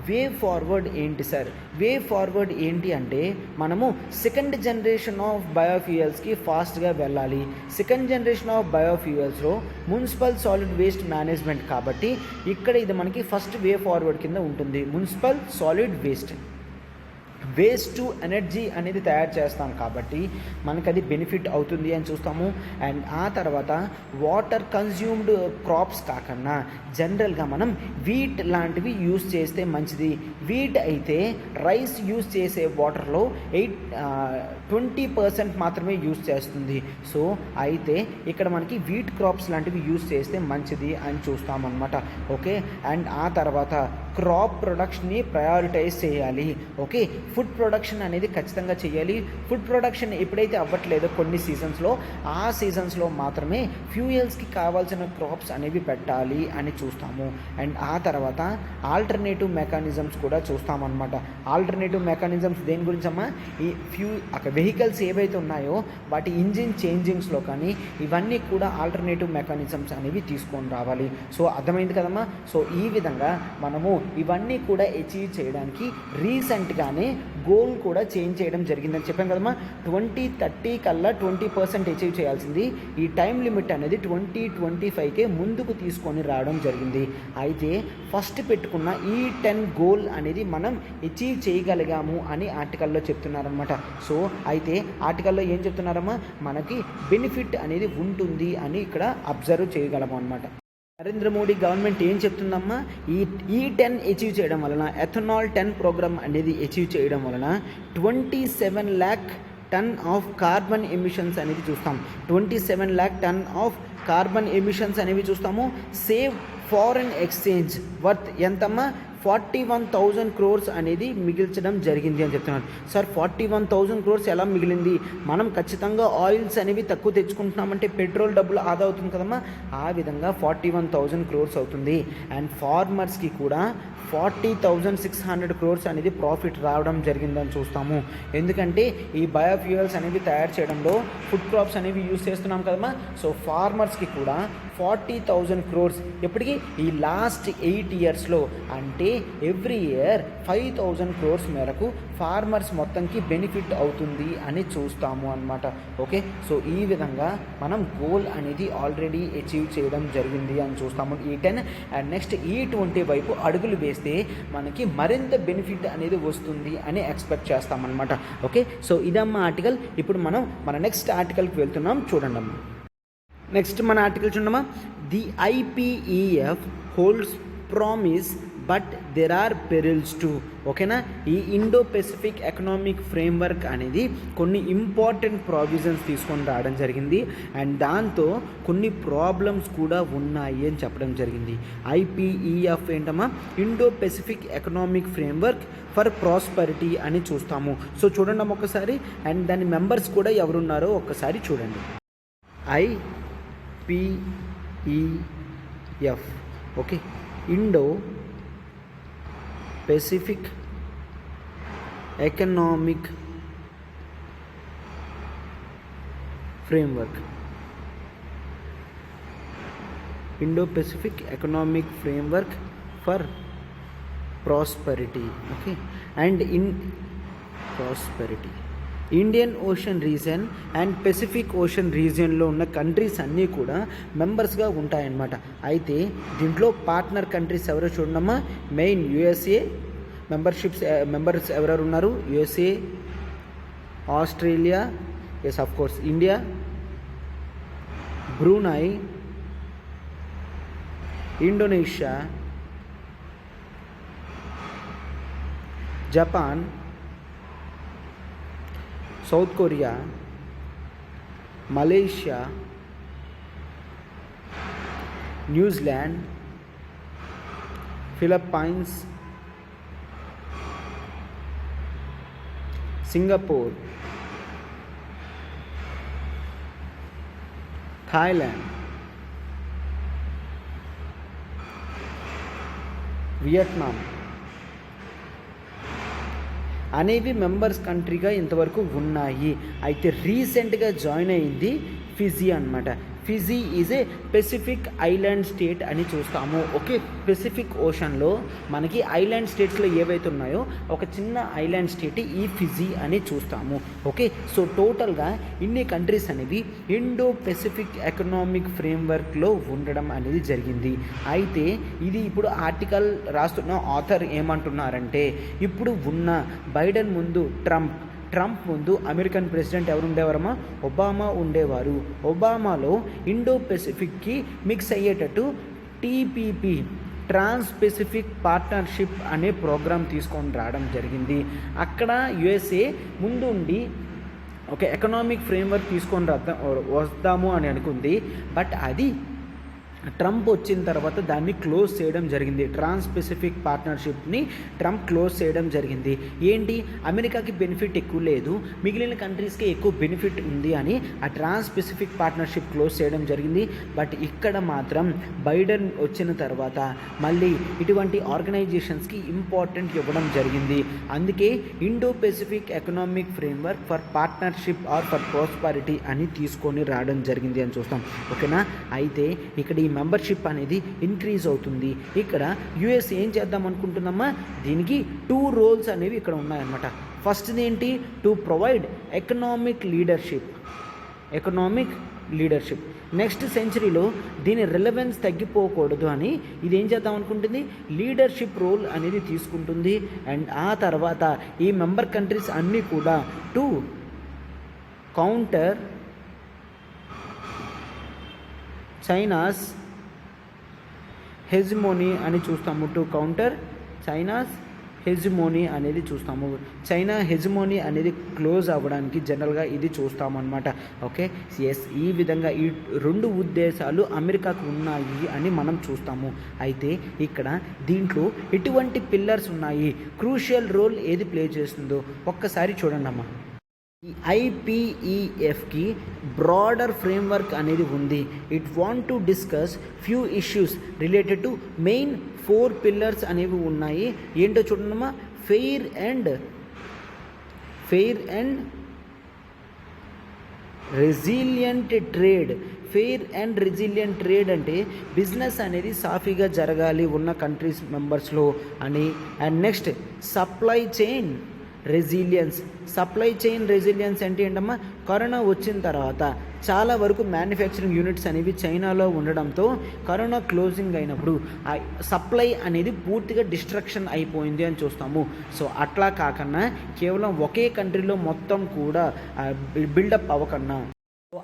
వే ఫార్వర్డ్ ఏంటి సార్? వే ఫార్వర్డ్ ఏంటి అంటే మనము సెకండ్ జనరేషన్ ఆఫ్ బయోఫ్యూయల్స్కి ఫాస్ట్గా వెళ్ళాలి. సెకండ్ జనరేషన్ ఆఫ్ బయోఫ్యూయల్స్లో మున్సిపల్ సాలిడ్ వేస్ట్ మేనేజ్మెంట్ కాబట్టి ఇక్కడ ఇది మనకి ఫస్ట్ వే ఫార్వర్డ్ కింద ఉంటుంది. Municipal solid waste to energy అనేది తయారు చేస్తాం కాబట్టి మనకు అది బెనిఫిట్ అవుతుంది అని చూస్తాము. అండ్ ఆ తర్వాత వాటర్ కన్జ్యూమ్డ్ క్రాప్స్ కాకుండా జనరల్గా మనం వీట్ లాంటివి యూస్ చేస్తే మంచిది. వీట్ అయితే రైస్ యూస్ చేసే వాటర్లో 20% మాత్రమే యూస్ చేస్తుంది. సో అయితే ఇక్కడ మనకి వీట్ క్రాప్స్ లాంటివి యూస్ చేస్తే మంచిది అని చూస్తామన్నమాట. ఓకే, అండ్ ఆ తర్వాత క్రాప్ ప్రొడక్షన్ని ప్రయారిటైజ్ చేయాలి. ఓకే, ఫుడ్ ప్రొడక్షన్ అనేది ఖచ్చితంగా చేయాలి. ఫుడ్ ప్రొడక్షన్ ఎప్పుడైతే అవ్వట్లేదో కొన్ని సీజన్స్లో, ఆ సీజన్స్లో మాత్రమే ఫ్యూయల్స్కి కావాల్సిన క్రాప్స్ అనేవి పెట్టాలి అని చూస్తాము. అండ్ ఆ తర్వాత ఆల్టర్నేటివ్ మెకానిజమ్స్ కూడా చూస్తామన్నమాట. ఆల్టర్నేటివ్ మెకానిజమ్స్ దేని గురించమ్మా? ఈ వెహికల్స్ ఏవైతే ఉన్నాయో వాటి ఇంజిన్ చేంజింగ్స్లో కానీ ఇవన్నీ కూడా ఆల్టర్నేటివ్ మెకానిజమ్స్ అనేవి తీసుకొని రావాలి. సో అర్థమైంది కదమ్మా? సో ఈ విధంగా మనము ఇవన్నీ కూడా అచీవ్ చేయడానికి రీసెంట్గానే గోల్ కూడా చేంజ్ చేయడం జరిగిందని చెప్పాం కదమ్మా. 2030 కల్లా 20% అచీవ్ చేయాల్సింది. ఈ టైం లిమిట్ అనేది 2025కే ముందుకు తీసుకొని రావడం జరిగింది. అయితే ఫస్ట్ పెట్టుకున్న ఈ 10 గోల్ అనేది మనం అచీవ్ చేయగలిగాము అని ఆర్టికల్లో చెప్తున్నారనమాట. సో అయితే ఆర్టికల్లో ఏం చెప్తున్నారమ్మా? మనకి బెనిఫిట్ అనేది ఉంటుంది అని ఇక్కడ అబ్జర్వ్ చేయగలము అనమాట. నరేంద్ర మోడీ గవర్నమెంట్ ఏం చెప్తుందమ్మా? ఈ 10 అచీవ్ చేయడం వలన, ఎథనాల్ 10 ప్రోగ్రామ్ అనేది అచీవ్ చేయడం వలన 27 lakh ton of carbon emissions అనేది చూస్తాం. 27 lakh ton of carbon emissions అనేవి చూస్తాము. సేవ్ ఫారెన్ ఎక్స్చేంజ్ వర్త్ ఎంతమ్మా? 41,000 crores అనేది మిగిల్చడం జరిగింది అని చెప్తున్నారు. సార్ 41,000 crores ఎలా మిగిలింది? మనం ఖచ్చితంగా ఆయిల్స్ అనేవి తక్కువ తెచ్చుకుంటున్నామంటే పెట్రోల్ డబ్బులు ఆదా అవుతుంది కదమ్మా. ఆ విధంగా 41,000 crores అవుతుంది. అండ్ ఫార్మర్స్కి కూడా 40,600 crores అనేది ప్రాఫిట్ రావడం జరిగిందని చూస్తాము. ఎందుకంటే ఈ బయోఫ్యూయల్స్ అనేవి తయారు చేయడంలో ఫుడ్ క్రాప్స్ అనేవి యూజ్ చేస్తున్నాం కదమ్మా. సో ఫార్మర్స్కి కూడా 40,000 crores ఎప్పటికీ ఈ లాస్ట్ 8 yearsలో, అంటే ఎవ్రీ ఇయర్ 5,000 crores మేరకు ఫార్మర్స్ మొత్తంకి బెనిఫిట్ అవుతుంది అని చూస్తాము అన్నమాట. ఓకే, సో ఈ విధంగా మనం గోల్ అనేది ఆల్రెడీ అచీవ్ చేయడం జరిగింది అని చూస్తాము ఈ 10. అండ్ నెక్స్ట్ ఈ 20 వైపు అడుగులు వేస్తే మనకి మరింత బెనిఫిట్ అనేది వస్తుంది అని ఎక్స్పెక్ట్ చేస్తామన్నమాట. ఓకే, సో ఇదమ్మా ఆర్టికల్. ఇప్పుడు మనం మన నెక్స్ట్ ఆర్టికల్కి వెళ్తున్నాం, చూడండి అమ్మా. నెక్స్ట్ మన ఆర్టికల్ చూడమ్మా. The IPEF holds promise but there are perils too. ఓకేనా? ఈ ఇండో పెసిఫిక్ ఎకనామిక్ ఫ్రేమ్వర్క్ అనేది కొన్ని ఇంపార్టెంట్ ప్రావిజన్స్ తీసుకొని రావడం జరిగింది. అండ్ దాంతో కొన్ని ప్రాబ్లమ్స్ కూడా ఉన్నాయి అని చెప్పడం జరిగింది. IPEF ఏంటమ్మా? Indo Pacific economic framework for prosperity అని చూస్తాము. సో చూడండి అమ్మ ఒకసారి. అండ్ దాని మెంబర్స్ కూడా ఎవరున్నారో ఒక్కసారి చూడండి. IPEF okay, Indo Pacific economic framework. Indo Pacific economic framework for prosperity. Okay, and in prosperity Indian ocean region and Pacific ocean రీజియన్లో ఉన్న కంట్రీస్ అన్నీ కూడా మెంబర్స్గా ఉంటాయన్నమాట. అయితే దీంట్లో పార్ట్నర్ కంట్రీస్ ఎవరో చూడమ్మా. మెయిన్ USA మెంబర్స్ ఎవరెవరు ఉన్నారు? USA, Australia, yes of course India, Brunei, Indonesia, Japan, South Korea, Malaysia, New Zealand, Philippines, Singapore, Thailand, Vietnam అనేవి మెంబర్స్ కంట్రీగా ఇంతవరకు ఉన్నాయి. అయితే రీసెంట్గా జాయిన్ అయింది ఫిజీ అనమాట. Fiji is a Pacific island state అని చూస్తాము. ఓకే, పెసిఫిక్ ఓషన్లో మనకి ఐలాండ్ స్టేట్స్లో ఏవైతే ఉన్నాయో ఒక చిన్న ఐలాండ్ స్టేట్ ఈ ఫిజీ అని చూస్తాము. ఓకే, సో టోటల్గా ఇన్ని కంట్రీస్ అనేవి ఇండో పెసిఫిక్ ఎకనామిక్ ఫ్రేమ్వర్క్లో ఉండడం అనేది జరిగింది. అయితే ఇది ఇప్పుడు ఆర్టికల్ రాస్తున్న ఆథర్ ఏమంటున్నారంటే, ఇప్పుడు ఉన్న బైడెన్ ముందు ట్రంప్ ముందు అమెరికన్ ప్రెసిడెంట్ ఎవరు ఉండేవారమ్మా? ఒబామా ఉండేవారు. ఒబామాలో ఇండో పెసిఫిక్కి మిక్స్ అయ్యేటట్టు టీపీపీ, ట్రాన్స్ పెసిఫిక్ పార్ట్నర్షిప్ అనే ప్రోగ్రాం తీసుకొని రావడం జరిగింది. అక్కడ యుఎస్ఏ ముందుండి ఒక ఎకనామిక్ ఫ్రేమ్వర్క్ తీసుకొని వస్తాము అని అనుకుంది. బట్ అది ట్రంప్ వచ్చిన తర్వాత దాన్ని క్లోజ్ చేయడం జరిగింది. ట్రాన్స్ పెసిఫిక్ పార్ట్నర్షిప్ని ట్రంప్ క్లోజ్ చేయడం జరిగింది. ఏంటి, అమెరికాకి బెనిఫిట్ ఎక్కువ లేదు, మిగిలిన కంట్రీస్కి ఎక్కువ బెనిఫిట్ ఉంది అని ఆ ట్రాన్స్ పెసిఫిక్ పార్ట్నర్షిప్ క్లోజ్ చేయడం జరిగింది. బట్ ఇక్కడ మాత్రం బైడెన్ వచ్చిన తర్వాత మళ్ళీ ఇటువంటి ఆర్గనైజేషన్స్కి ఇంపార్టెంట్ ఇవ్వడం జరిగింది. అందుకే Indo Pacific economic framework for partnership or for prosperity అని తీసుకొని రావడం జరిగింది అని చూస్తాం. ఓకేనా, అయితే ఇక్కడ ఈ మెంబర్షిప్ అనేది ఇంక్రీజ్ అవుతుంది. ఇక్కడ యుఎస్ ఏం చేద్దాం అనుకుంటుందమ్మా, దీనికి 2 రోల్స్ అనేవి ఇక్కడ ఉన్నాయన్నమాట. ఫస్ట్ది ఏంటి, to provide economic leadership. Next సెంచరీలో దీని రిలవెన్స్ తగ్గిపోకూడదు అని ఇది ఏం చేద్దాం అనుకుంటుంది, లీడర్షిప్ రోల్ అనేది తీసుకుంటుంది. అండ్ ఆ తర్వాత ఈ మెంబర్ కంట్రీస్ అన్నీ కూడా టు కౌంటర్ చైనాస్ హెజిమోనీ అని చూస్తాము. టు కౌంటర్ చైనాస్ హెజిమోనీ అనేది చూస్తాము. చైనా హెజిమోనీ అనేది క్లోజ్ అవ్వడానికి జనరల్గా ఇది చూస్తామన్నమాట. ఓకే, ఎస్, ఈ విధంగా ఈ 2 ఉద్దేశాలు అమెరికాకు ఉన్నాయి అని మనం చూస్తాము. అయితే ఇక్కడ దీంట్లో ఎటువంటి పిల్లర్స్ ఉన్నాయి, క్రూషియల్ రోల్ ఏది ప్లే చేస్తుందో ఒక్కసారి చూడండి అమ్మా. ఈ ఐపీఈఎఫ్కి బ్రాడర్ ఫ్రేమ్వర్క్ అనేది ఉంది. It want to discuss few issues related to main 4 pillars అనేవి ఉన్నాయి. ఏంటో చూడమ్మా, fair and resilient trade. Fair and resilient trade అంటే బిజినెస్ అనేది సాఫీగా జరగాలి ఉన్న కంట్రీస్ మెంబర్స్లో అని. And next supply chain resilience అంటే ఏంటమ్మా, కరోనా వచ్చిన తర్వాత చాలా వరకు మ్యానుఫ్యాక్చరింగ్ యూనిట్స్ అనేవి చైనాలో ఉండడంతో కరోనా క్లోజింగ్ అయినప్పుడు ఆ సప్లై అనేది పూర్తిగా డిస్ట్రక్షన్ అయిపోయింది అని చూస్తాము. సో అట్లా కాకుండా కేవలం ఒకే కంట్రీలో మొత్తం కూడా బిల్డప్ అవ్వకన్నా,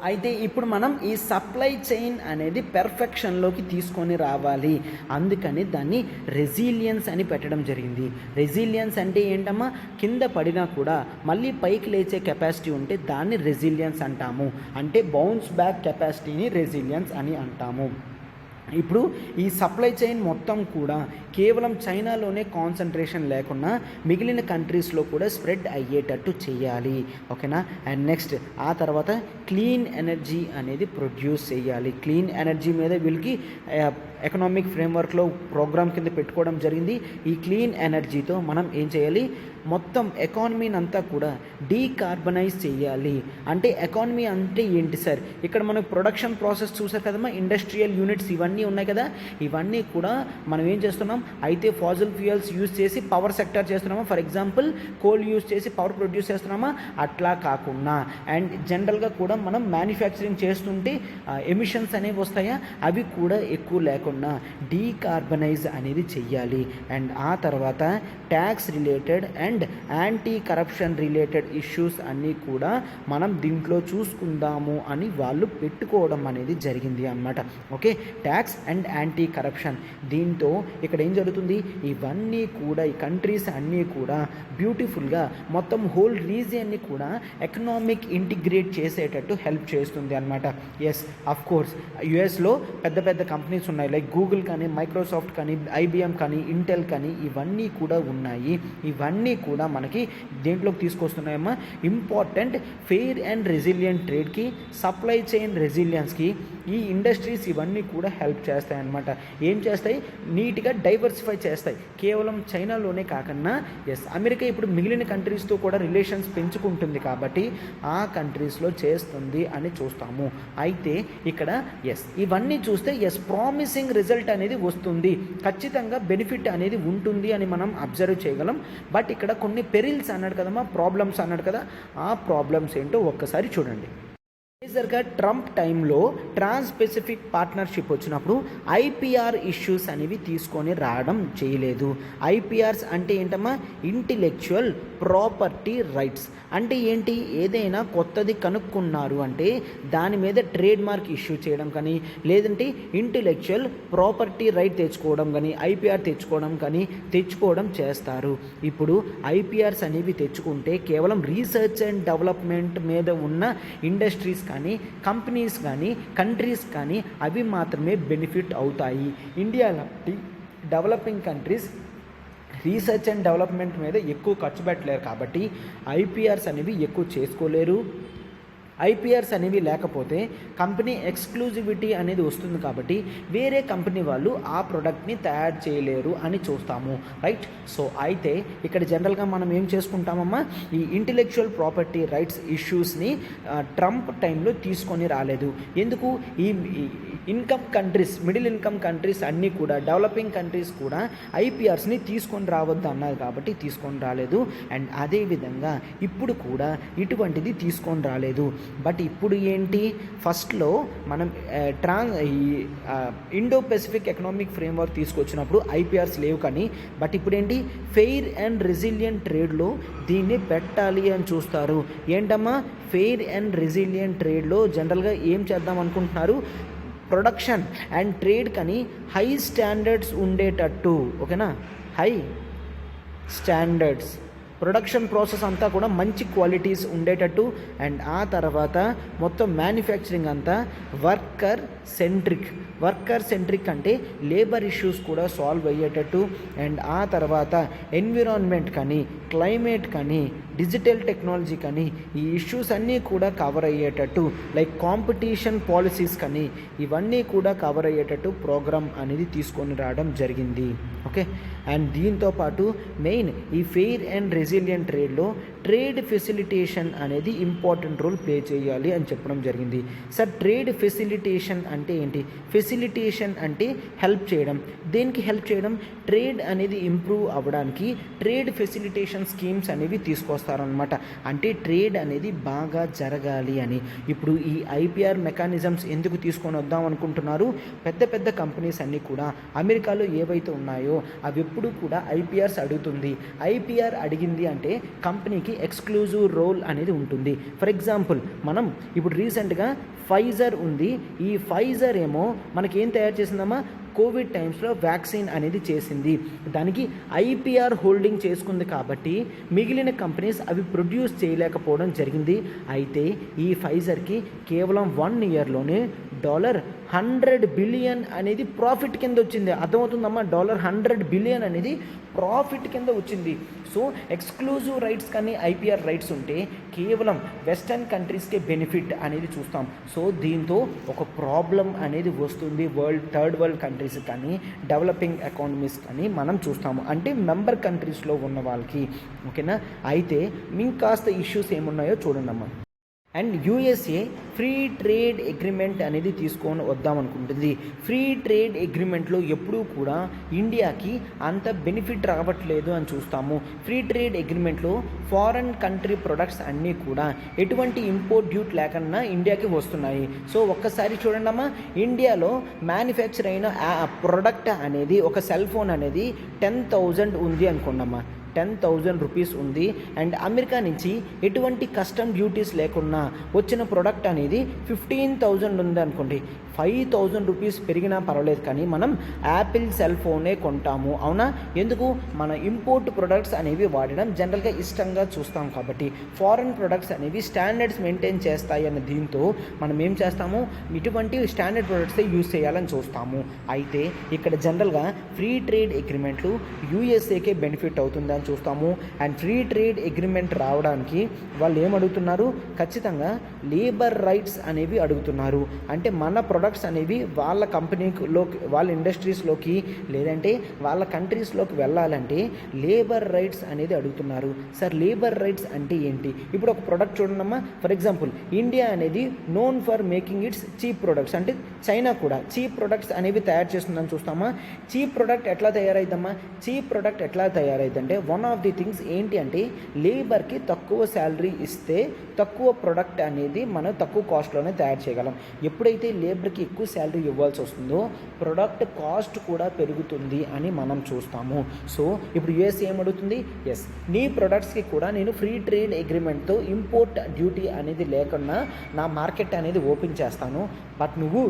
అయితే ఇప్పుడు మనం ఈ సప్లై చైన్ అనేది పెర్ఫెక్షన్లోకి తీసుకొని రావాలి. అందుకని దాన్ని రెసిలియన్స్ అని పెట్టడం జరిగింది. రెసిలియన్స్ అంటే ఏంటమ్మా, కింద పడినా కూడా మళ్ళీ పైకి లేచే కెపాసిటీ ఉంటే దాన్ని రెసిలియన్స్ అంటాము. అంటే బౌన్స్ బ్యాక్ కెపాసిటీని రెసిలియన్స్ అని అంటాము. ఇప్పుడు ఈ సప్లై చైన్ మొత్తం కూడా కేవలం చైనాలోనే కాన్సన్ట్రేషన్ లేకుండా మిగిలిన కంట్రీస్లో కూడా స్ప్రెడ్ అయ్యేటట్టు చేయాలి. ఓకేనా, అండ్ నెక్స్ట్ ఆ తర్వాత క్లీన్ ఎనర్జీ అనేది ప్రొడ్యూస్ చేయాలి. క్లీన్ ఎనర్జీ మీద వీళ్ళకి ఎకనామిక్ ఫ్రేమ్వర్క్లో ప్రోగ్రామ్ కింద పెట్టుకోవడం జరిగింది. ఈ క్లీన్ ఎనర్జీతో మనం ఏం చేయాలి, మొత్తం ఎకానమీని అంతా కూడా డీకార్బనైజ్ చేయాలి. అంటే ఎకానమీ అంటే ఏంటి సార్, ఇక్కడ మనకు ప్రొడక్షన్ ప్రాసెస్ చూసారు కదమ్మా, ఇండస్ట్రియల్ యూనిట్స్ ఇవన్నీ ఉన్నాయి కదా, ఇవన్నీ కూడా మనం ఏం చేస్తున్నాం, అయితే ఫాజిల్ ఫ్యూయల్స్ యూజ్ చేసి పవర్ సెక్టర్ చేస్తున్నామా, ఫర్ ఎగ్జాంపుల్ కోల్ యూజ్ చేసి పవర్ ప్రొడ్యూస్ చేస్తున్నామా, అట్లా కాకుండా అండ్ జనరల్గా కూడా మనం మ్యానుఫ్యాక్చరింగ్ చేస్తుంటే ఎమిషన్స్ అనేవి వస్తాయా, అవి కూడా ఎక్కువ లేకుండా డీకార్బనైజ్ అనేది చెయ్యాలి. అండ్ ఆ తర్వాత tax related and anti corruption related issues అన్నీ కూడా మనం దీంట్లో చూసుకుందాము అని వాళ్ళు పెట్టుకోవడం అనేది జరిగింది అన్నమాట. Okay, tax and anti corruption, దీంతో ఇక్కడ ఏం జరుగుతుంది, ఇవన్నీ కూడా ఈ కంట్రీస్ అన్నీ కూడా బ్యూటిఫుల్గా మొత్తం హోల్ రీజియన్ని కూడా ఎకనామిక్ ఇంటిగ్రేట్ చేసేటట్టు హెల్ప్ చేస్తుంది అనమాట. ఎస్, అఫ్ కోర్స్ యుఎస్లో పెద్ద పెద్ద కంపెనీస్ ఉన్నాయి, లైక్ లైక్ గూగుల్ కానీ, మైక్రోసాఫ్ట్ కానీ, IBM కానీ, ఇంటెల్ కానీ ఇవన్నీ కూడా ఉన్నాయి. ఇవన్నీ కూడా మనకి దేంట్లోకి తీసుకొస్తున్నాయమ్మా, ఇంపార్టెంట్ ఫెయిర్ అండ్ రెసిలియంట్ ట్రేడ్కి, సప్లై చైన్ రెసిలియన్స్కి ఈ ఇండస్ట్రీస్ ఇవన్నీ కూడా హెల్ప్ చేస్తాయి అన్నమాట. ఏం చేస్తాయి, నీట్గా డైవర్సిఫై చేస్తాయి. కేవలం చైనాలోనే కాకుండా అమెరికా ఇప్పుడు మిగిలిన కంట్రీస్తో కూడా రిలేషన్స్ పెంచుకుంటుంది కాబట్టి ఆ కంట్రీస్లో చేస్తుంది అని చూస్తాము. అయితే ఇక్కడ ఇవన్నీ చూస్తే ప్రామిసింగ్ రిజల్ట్ అనేది వస్తుంది, ఖచ్చితంగా బెనిఫిట్ అనేది ఉంటుంది అని మనం అబ్జర్వ్ చేయగలం. బట్ ఇక్కడ కొన్ని పెరిల్స్ అన్నాడు కదమ్మా, ప్రాబ్లమ్స్ అన్నాడు కదా, ఆ ప్రాబ్లమ్స్ ఏంటో ఒక్కసారి చూడండి. మేజర్గా ట్రంప్ టైంలో ట్రాన్స్ పెసిఫిక్ పార్ట్నర్షిప్ వచ్చినప్పుడు IPR ఇష్యూస్ అనేవి తీసుకొని రావడం చేయలేదు. IPRs అంటే ఏంటమ్మా, ఇంటెలెక్చువల్ ప్రాపర్టీ రైట్స్ అంటే ఏంటి, ఏదైనా కొత్తది కనుక్కున్నారు అంటే దాని మీద ట్రేడ్ మార్క్ ఇష్యూ చేయడం కానీ, లేదంటే ఇంటెలెక్చువల్ ప్రాపర్టీ రైట్ తెచ్చుకోవడం కానీ, IPR తెచ్చుకోవడం చేస్తారు. ఇప్పుడు IPRs అనేవి తెచ్చుకుంటే కేవలం రీసెర్చ్ అండ్ డెవలప్మెంట్ మీద ఉన్న ఇండస్ట్రీస్ కానీ, కంపెనీస్ కానీ, కంట్రీస్ కానీ అవి మాత్రమే బెనిఫిట్ అవుతాయి. ఇండియా లాంటి developing countries research and development మీద ఎక్కువ ఖర్చు పెట్టలేరు కాబట్టి IPRs అనేవి ఎక్కువ చేసుకోలేరు. IPRs అనేవి లేకపోతే కంపెనీ ఎక్స్క్లూజివిటీ అనేది వస్తుంది కాబట్టి వేరే కంపెనీ వాళ్ళు ఆ ప్రోడక్ట్ని తయారు చేయలేరు అని చూస్తాము, రైట్. సో అయితే ఇక్కడ జనరల్గా మనం ఏం చేసుకుంటామమ్మా, ఈ ఇంటెలెక్చువల్ ప్రాపర్టీ రైట్స్ ఇష్యూస్ని ట్రంప్ టైంలో తీసుకొని రాలేదు. ఎందుకు, ఈ income countries, middle income countries అన్నీ కూడా, డెవలపింగ్ కంట్రీస్ కూడా IPRsని తీసుకొని రావద్దు అన్నారు కాబట్టి తీసుకొని రాలేదు. అండ్ అదేవిధంగా ఇప్పుడు కూడా ఇటువంటిది తీసుకొని రాలేదు. బట్ ఇప్పుడు ఏంటి, ఫస్ట్లో మనం ఇండో పెసిఫిక్ ఎకనామిక్ ఫ్రేమ్వర్క్ తీసుకొచ్చినప్పుడు IPRs లేవు కానీ, బట్ ఇప్పుడు ఏంటి, ఫెయిర్ అండ్ రెసిలియంట్ ట్రేడ్లో దీన్ని పెట్టాలి అని చూస్తారు. ఏంటమ్మా, ఫెయిర్ అండ్ రెసిలియంట్ ట్రేడ్లో జనరల్గా ఏం చేద్దాం అనుకుంటున్నారు, ప్రొడక్షన్ అండ్ ట్రేడ్ కానీ హై స్టాండర్డ్స్ ఉండేటట్టు, ఓకేనా, హై స్టాండర్డ్స్ ప్రొడక్షన్ ప్రాసెస్ అంతా కూడా మంచి క్వాలిటీస్ ఉండేటట్టు, అండ్ ఆ తర్వాత మొత్తం మ్యానుఫ్యాక్చరింగ్ అంతా వర్కర్ సెంట్రిక్ అంటే లేబర్ ఇష్యూస్ కూడా సాల్వ్ అయ్యేటట్టు, అండ్ ఆ తర్వాత ఎన్విరాన్మెంట్ కానీ, క్లైమేట్ కానీ, డిజిటల్ టెక్నాలజీ కానీ ఈ ఇష్యూస్ అన్నీ కూడా కవర్ అయ్యేటట్టు, లైక్ కాంపిటీషన్ పాలసీస్ కానీ ఇవన్నీ కూడా కవర్ అయ్యేటట్టు ప్రోగ్రామ్ అనేది తీసుకొని రావడం జరిగింది. ఓకే, అండ్ దీంతోపాటు మెయిన్ ఈ ఫెయిర్ అండ్ రెసిలియంట్ ట్రేడ్లో ట్రేడ్ ఫెసిలిటేషన్ అనేది ఇంపార్టెంట్ రోల్ ప్లే చేయాలి అని చెప్పడం జరిగింది. సార్ ట్రేడ్ ఫెసిలిటేషన్ అంటే ఏంటి, ఫెసిలిటేషన్ అంటే హెల్ప్ చేయడం. దేనికి హెల్ప్ చేయడం, ట్రేడ్ అనేది ఇంప్రూవ్ అవ్వడానికి ట్రేడ్ ఫెసిలిటేషన్ స్కీమ్స్ అనేవి తీసుకొస్తారనమాట. అంటే ట్రేడ్ అనేది బాగా జరగాలి అని. ఇప్పుడు ఈ IPR మెకానిజమ్స్ ఎందుకు తీసుకొని వద్దాం అనుకుంటున్నారు, పెద్ద పెద్ద కంపెనీస్ అన్నీ కూడా అమెరికాలో ఏవైతే ఉన్నాయో అవి ఎప్పుడు కూడా IPRs అడుగుతుంది. IPR అడిగింది అంటే కంపెనీకి ఎక్స్క్లూజివ్ రోల్ అనేది ఉంటుంది. ఫర్ ఎగ్జాంపుల్ మనం ఇప్పుడు రీసెంట్గా ఫైజర్ ఉంది. ఈ ఫైజర్ ఏమో మనకి ఏం తయారు చేసిందమ్మా, కోవిడ్ టైమ్స్లో వ్యాక్సిన్ అనేది చేసింది. దానికి IPR హోల్డింగ్ చేసుకుంది కాబట్టి మిగిలిన కంపెనీస్ అవి ప్రొడ్యూస్ చేయలేకపోవడం జరిగింది. అయితే ఈ ఫైజర్కి కేవలం 1 ఇయర్లోనే $100 బిలియన్ అనేది ప్రాఫిట్ కింద వచ్చింది. అర్థమవుతుందమ్మా, $100 బిలియన్ అనేది ప్రాఫిట్ కింద వచ్చింది. సో ఎక్స్క్లూజివ్ రైట్స్ కానీ IPR రైట్స్ ఉంటే కేవలం వెస్టర్న్ కంట్రీస్కే బెనిఫిట్ అనేది చూస్తాం. సో దీంతో ఒక ప్రాబ్లం అనేది వస్తుంది థర్డ్ వరల్డ్ కంట్రీస్ కానీ, డెవలపింగ్ ఎకానమీస్ కానీ మనం చూస్తాము, అంటే మెంబర్ కంట్రీస్లో ఉన్న వాళ్ళకి. ఓకేనా, అయితే ఇంకాస్త ఇష్యూస్ ఏమున్నాయో చూడండి అమ్మా. And USA free trade agreement అనేది తీసుకొని వద్దామనుకుంటుంది. ఫ్రీ ట్రేడ్ అగ్రిమెంట్లో ఎప్పుడూ కూడా ఇండియాకి అంత బెనిఫిట్ రావట్లేదు అని చూస్తాము. ఫ్రీ ట్రేడ్ అగ్రిమెంట్లో ఫారెన్ కంట్రీ ప్రొడక్ట్స్ అన్నీ కూడా ఎటువంటి ఇంపోర్ట్ డ్యూటీ లేకుండా ఇండియాకి వస్తున్నాయి. సో ఒక్కసారి చూడండి అమ్మా, ఇండియాలో మ్యానుఫ్యాక్చర్ అయిన ప్రొడక్ట్ అనేది, ఒక సెల్ ఫోన్ అనేది 10,000 ఉంది అనుకోండమ్మా. ₹10,000 ఉంది. అండ్ అమెరికా నుంచి ఎటువంటి కస్టమ్ డ్యూటీస్ లేకుండా వచ్చిన ప్రోడక్ట్ అనేది 15,000 ఉంది అనుకోండి, ₹5,000 పెరిగినా పర్వాలేదు కానీ మనం యాపిల్ సెల్ ఫోనే కొంటాము. అవునా? ఎందుకు? మన ఇంపోర్ట్ ప్రొడక్ట్స్ అనేవి వాడడం జనరల్గా ఇష్టంగా చూస్తాం కాబట్టి, ఫారెన్ ప్రొడక్ట్స్ అనేవి స్టాండర్డ్స్ మెయింటైన్ చేస్తాయి అన్న దీంతో మనం ఏం చేస్తాము, ఇటువంటి స్టాండర్డ్ ప్రొడక్ట్సే యూజ్ చేయాలని చూస్తాము. అయితే ఇక్కడ జనరల్గా ఫ్రీ ట్రేడ్ అగ్రిమెంట్లు యూఎస్ఏకే బెనిఫిట్ అవుతుందని చూస్తాము. అండ్ ఫ్రీ ట్రేడ్ అగ్రిమెంట్ రావడానికి వాళ్ళు ఏమడుగుతున్నారు, ఖచ్చితంగా లేబర్ రైట్స్ అనేవి అడుగుతున్నారు. అంటే మన ప్రొడక్ట్స్ అనేవి వాళ్ళ కంపెనీలోకి, వాళ్ళ ఇండస్ట్రీస్లోకి, లేదంటే వాళ్ళ కంట్రీస్లోకి వెళ్ళాలంటే లేబర్ రైట్స్ అనేది అడుగుతున్నారు. సార్ లేబర్ రైట్స్ అంటే ఏంటి? ఇప్పుడు ఒక ప్రోడక్ట్ చూడండమ్మా, ఫర్ ఎగ్జాంపుల్ ఇండియా అనేది known for making it's cheap products, అంటే చైనా కూడా చీప్ ప్రొడక్ట్స్ అనేవి తయారు చేస్తుందని చూస్తామా. చీప్ ప్రొడక్ట్ ఎట్లా తయారైద్దమ్మా? చీప్ ప్రొడక్ట్ ఎట్లా తయారైద్దంటే వన్ ఆఫ్ ది థింగ్స్ ఏంటి అంటే లేబర్కి తక్కువ శాలరీ ఇస్తే తక్కువ ప్రొడక్ట్ అనేది మనం తక్కువ కాస్ట్లోనే తయారు చేయగలం. ఎప్పుడైతే లేబర్కి ఎక్కువ శాలరీ ఇవ్వాల్సి వస్తుందో ప్రొడక్ట్ కాస్ట్ కూడా పెరుగుతుంది అని మనం చూస్తాము. సో ఇప్పుడు యూఎస్ ఏమడుగుతుంది, ఎస్ నీ ప్రొడక్ట్స్కి కూడా నేను ఫ్రీ ట్రేడ్ అగ్రిమెంట్తో ఇంపోర్ట్ డ్యూటీ అనేది లేకుండా నా మార్కెట్ అనేది ఓపెన్ చేస్తాను, బట్ నువ్వు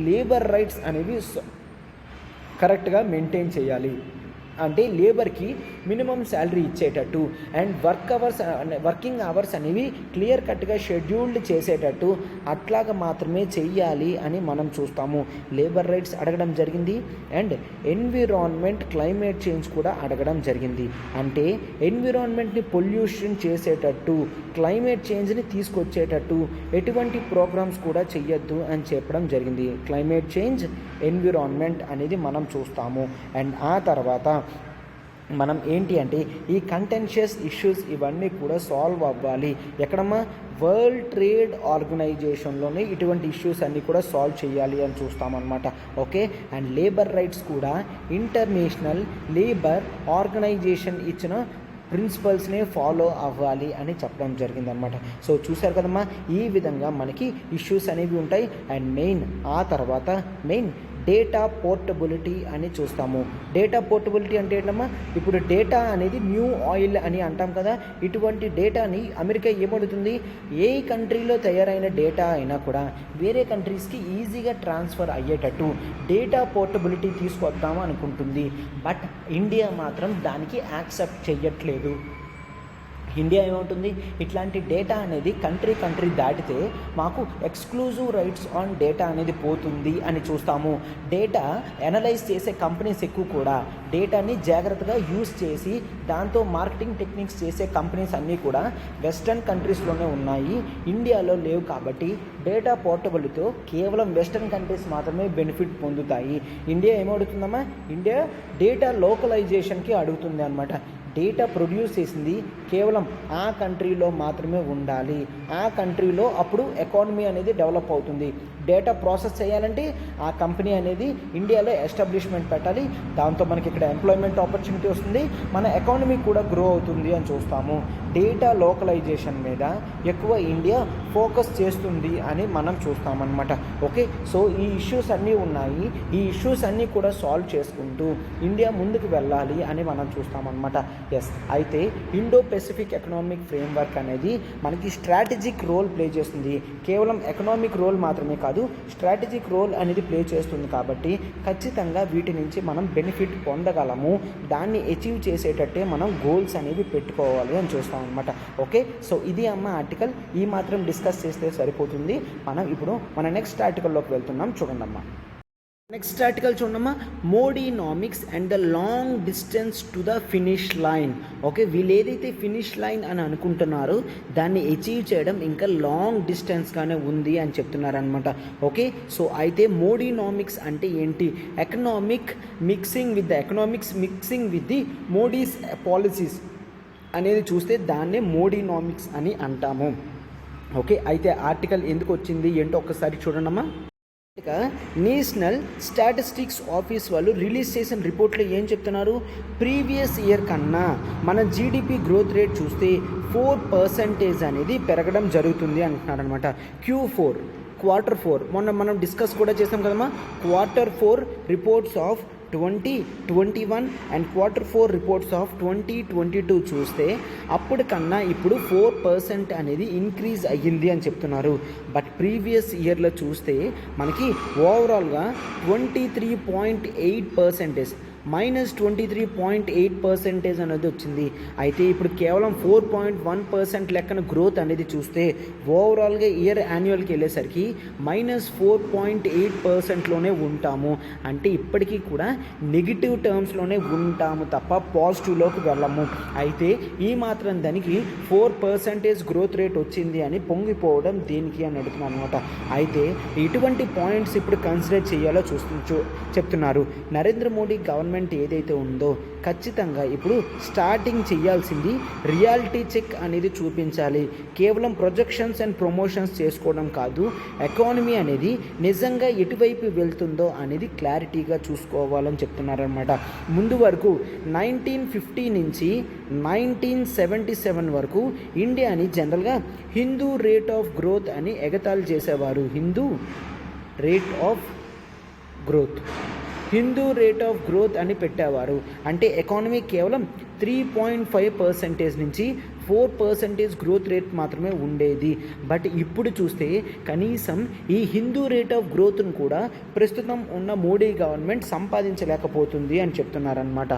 లేబర్ రైట్స్ అనేవి కరెక్ట్గా మెయింటైన్ చేయాలి. అంటే లేబర్కి మినిమం శాలరీ ఇచ్చేటట్టు అండ్ వర్కింగ్ అవర్స్ అనేవి క్లియర్ కట్గా షెడ్యూల్డ్ చేసేటట్టు అట్లాగా మాత్రమే చెయ్యాలి అని మనం చూస్తాము. లేబర్ రైట్స్ అడగడం జరిగింది. అండ్ ఎన్విరాన్మెంట్, క్లైమేట్ చేంజ్ కూడా అడగడం జరిగింది. అంటే ఎన్విరాన్మెంట్ని పొల్యూషన్ చేసేటట్టు, క్లైమేట్ చేంజ్ని తీసుకొచ్చేటట్టు ఎటువంటి ప్రోగ్రామ్స్ కూడా చెయ్యొద్దు అని చెప్పడం జరిగింది. క్లైమేట్ చేంజ్, ఎన్విరాన్మెంట్ అనేది మనం చూస్తాము. అండ్ ఆ తర్వాత మనం ఏంటి అంటే ఈ కంటెన్షియస్ ఇష్యూస్ ఇవన్నీ కూడా సాల్వ్ అవ్వాలి. ఎక్కడమ్మా? వరల్డ్ ట్రేడ్ ఆర్గనైజేషన్లోనే ఇటువంటి ఇష్యూస్ అన్నీ కూడా సాల్వ్ చేయాలి అని చూస్తామన్నమాట. ఓకే. అండ్ లేబర్ రైట్స్ కూడా ఇంటర్నేషనల్ లేబర్ ఆర్గనైజేషన్ ఇచ్చిన ప్రిన్సిపల్స్నే ఫాలో అవ్వాలి అని చెప్పడం జరిగిందనమాట. సో చూశారు కదమ్మా, ఈ విధంగా మనకి ఇష్యూస్ అనేవి ఉంటాయి. అండ్ ఆ తర్వాత డేటా పోర్టబిలిటీ అని చూస్తాము. డేటా పోర్టబిలిటీ అంటే ఏంటమ్మా? ఇప్పుడు డేటా అనేది న్యూ ఆయిల్ అని అంటాం కదా, ఇటువంటి డేటాని అమెరికా ఏమడుగుతుంది, ఏ కంట్రీలో తయారైన డేటా అయినా కూడా వేరే కంట్రీస్కి ఈజీగా ట్రాన్స్ఫర్ అయ్యేటట్టు డేటా పోర్టబిలిటీ తీసుకొద్దాము అనుకుంటుంది. బట్ ఇండియా మాత్రం దానికి యాక్సెప్ట్ చెయ్యట్లేదు. ఇండియా ఏమవుతుంది, ఇట్లాంటి డేటా అనేది కంట్రీ దాటితే మాకు ఎక్స్క్లూజివ్ రైట్స్ ఆన్ డేటా అనేది పోతుంది అని చూస్తాము. డేటా అనలైజ్ చేసే కంపెనీస్ ఎక్కువ కూడా డేటాని జాగ్రత్తగా యూజ్ చేసి దాంతో మార్కెటింగ్ టెక్నిక్స్ చేసే కంపెనీస్ అన్నీ కూడా వెస్టర్న్ కంట్రీస్లోనే ఉన్నాయి, ఇండియాలో లేవు. కాబట్టి డేటా పోర్టబిలిటీతో కేవలం వెస్టర్న్ కంట్రీస్ మాత్రమే బెనిఫిట్ పొందుతాయి. ఇండియా ఏమడుగుతుందమ్మా? ఇండియా డేటా లోకలైజేషన్కి అడుగుతుంది అనమాట. డేటా ప్రొడ్యూస్ చేసింది కేవలం ఆ కంట్రీలో మాత్రమే ఉండాలి. ఆ కంట్రీలో అప్పుడు ఎకానమీ అనేది డెవలప్ అవుతుంది. డేటా ప్రాసెస్ చేయాలంటే ఆ కంపెనీ అనేది ఇండియాలో ఎస్టాబ్లిష్మెంట్ పెట్టాలి. దాంతో మనకి ఇక్కడ ఎంప్లాయ్మెంట్ ఆపర్చునిటీ వస్తుంది, మన ఎకానమీ కూడా గ్రో అవుతుంది అని చూస్తాము. డేటా లోకలైజేషన్ మీద ఎక్కువ ఇండియా ఫోకస్ చేస్తుంది అని మనం చూస్తామన్నమాట. ఓకే. సో ఈ ఇష్యూస్ అన్నీ ఉన్నాయి. ఈ ఇష్యూస్ అన్నీ కూడా సాల్వ్ చేసుకుంటూ ఇండియా ముందుకు వెళ్ళాలి అని మనం చూస్తామన్నమాట. ఎస్. అయితే ఇండో పెసిఫిక్ ఎకనామిక్ ఫ్రేమ్వర్క్ అనేది మనకి స్ట్రాటజిక్ రోల్ ప్లే చేస్తుంది. కేవలం ఎకనామిక్ రోల్ మాత్రమే కాదు, స్ట్రాటజిక్ రోల్ అనేది ప్లే చేస్తుంది. కాబట్టి ఖచ్చితంగా వీటి నుంచి మనం బెనిఫిట్ పొందగలము. దాన్ని అచీవ్ చేసేటట్టే మనం గోల్స్ అనేవి పెట్టుకోవాలి అని చూస్తాం అనమాట. ఓకే. సో ఇది అమ్మ ఆర్టికల్. ఈ మాత్రం డిస్కస్ చేస్తే సరిపోతుంది. మనం ఇప్పుడు మన నెక్స్ట్ ఆర్టికల్లోకి వెళ్తున్నాం. చూడండి అమ్మా. నెక్స్ట్ ఆర్టికల్ చూడమ్మా, Modinomics and the long distance to the finish line. Okay. వీళ్ళు ఏదైతే ఫినిష్ లైన్ అని అనుకుంటున్నారో దాన్ని అచీవ్ చేయడం ఇంకా లాంగ్ డిస్టెన్స్గానే ఉంది అని చెప్తున్నారనమాట. ఓకే. సో అయితే మోడీనామిక్స్ అంటే ఏంటి? Economic mixing with the economics mixing with the Modi's policies అనేది చూస్తే దాన్నే మోడీనామిక్స్ అని అంటాము. ఓకే. అయితే ఆర్టికల్ ఎందుకు వచ్చింది ఏంటో ఒక్కసారి చూడండమ్మా. నేషనల్ స్టాటిస్టిక్స్ ఆఫీస్ వాళ్ళు రిలీజ్ చేసిన రిపోర్ట్లో ఏం చెప్తున్నారు? ప్రీవియస్ ఇయర్ కన్నా మన జీడిపి గ్రోత్ రేట్ చూస్తే 4% అనేది పెరగడం జరుగుతుంది అంటున్నారనమాట. Q4 క్వార్టర్ 4 మొన్న మనం డిస్కస్ కూడా చేసాం కదమ్మా. Q4 reports of 2021 and Q4 reports of 2022 చూస్తే అప్పటికన్నా ఇప్పుడు 4% అనేది ఇంక్రీజ్ అయ్యింది అని చెప్తున్నారు. బట్ ప్రీవియస్ ఇయర్లో చూస్తే మనకి ఓవరాల్గా 23.8% -23.8% అనేది వచ్చింది. అయితే ఇప్పుడు కేవలం 4.1% లెక్కన గ్రోత్ అనేది చూస్తే ఓవరాల్గా ఇయర్ యాన్యువల్కి వెళ్ళేసరికి -4.8%లోనే ఉంటాము. అంటే ఇప్పటికీ కూడా నెగిటివ్ టర్మ్స్లోనే ఉంటాము తప్ప పాజిటివ్లోకి వెళ్ళము. అయితే ఈ మాత్రం దానికి 4% గ్రోత్ రేట్ వచ్చింది అని పొంగిపోవడం దేనికి అని అడుగుతున్నాను అనమాట. అయితే ఇటువంటి పాయింట్స్ ఇప్పుడు కన్సిడర్ చేయాలో చెప్తున్నారు. నరేంద్ర మోడీ గవర్నమెంట్ ఏదైతే ఉందో ఖచ్చితంగా ఇప్పుడు స్టార్టింగ్ చేయాల్సింది రియాలిటీ చెక్ అనేది చూపించాలి. కేవలం ప్రొజెక్షన్స్ అండ్ ప్రమోషన్స్ చేసుకోవడం కాదు, ఎకానమీ అనేది నిజంగా ఎటువైపు వెళ్తుందో అనేది క్లారిటీగా చూసుకోవాలని చెప్తున్నారనమాట. ముందు వరకు 1950 నుంచి 1977 వరకు ఇండియాని జనరల్గా హిందూ రేట్ ఆఫ్ గ్రోత్ అని ఎగతాళి చేసేవారు. హిందూ రేట్ ఆఫ్ గ్రోత్ అని పెట్టేవారు. అంటే ఎకానమీ కేవలం 3.5% నుంచి 4% గ్రోత్ రేట్ మాత్రమే ఉండేది. బట్ ఇప్పుడు చూస్తే కనీసం ఈ హిందూ రేట్ ఆఫ్ గ్రోత్ను కూడా ప్రస్తుతం ఉన్న మోడీ గవర్నమెంట్ సంపాదించలేకపోతుంది అని చెప్తున్నారనమాట.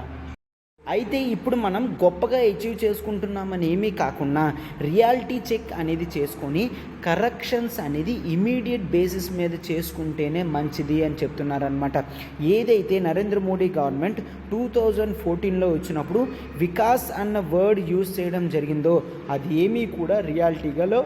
అయితే ఇప్పుడు మనం గొప్పగా అచీవ్ చేసుకుంటున్నామని ఏమీ కాకుండా రియాలిటీ చెక్ అనేది చేసుకొని కరెక్షన్స్ అనేది ఇమీడియట్ బేసిస్ మీద చేసుకుంటేనే మంచిది అని చెప్తున్నారనమాట. ఏదైతే నరేంద్ర మోడీ గవర్నమెంట్ 2014లో వచ్చినప్పుడు వికాస్ అన్న వర్డ్ యూజ్ చేయడం జరిగిందో అది ఏమీ కూడా రియాలిటీగాలో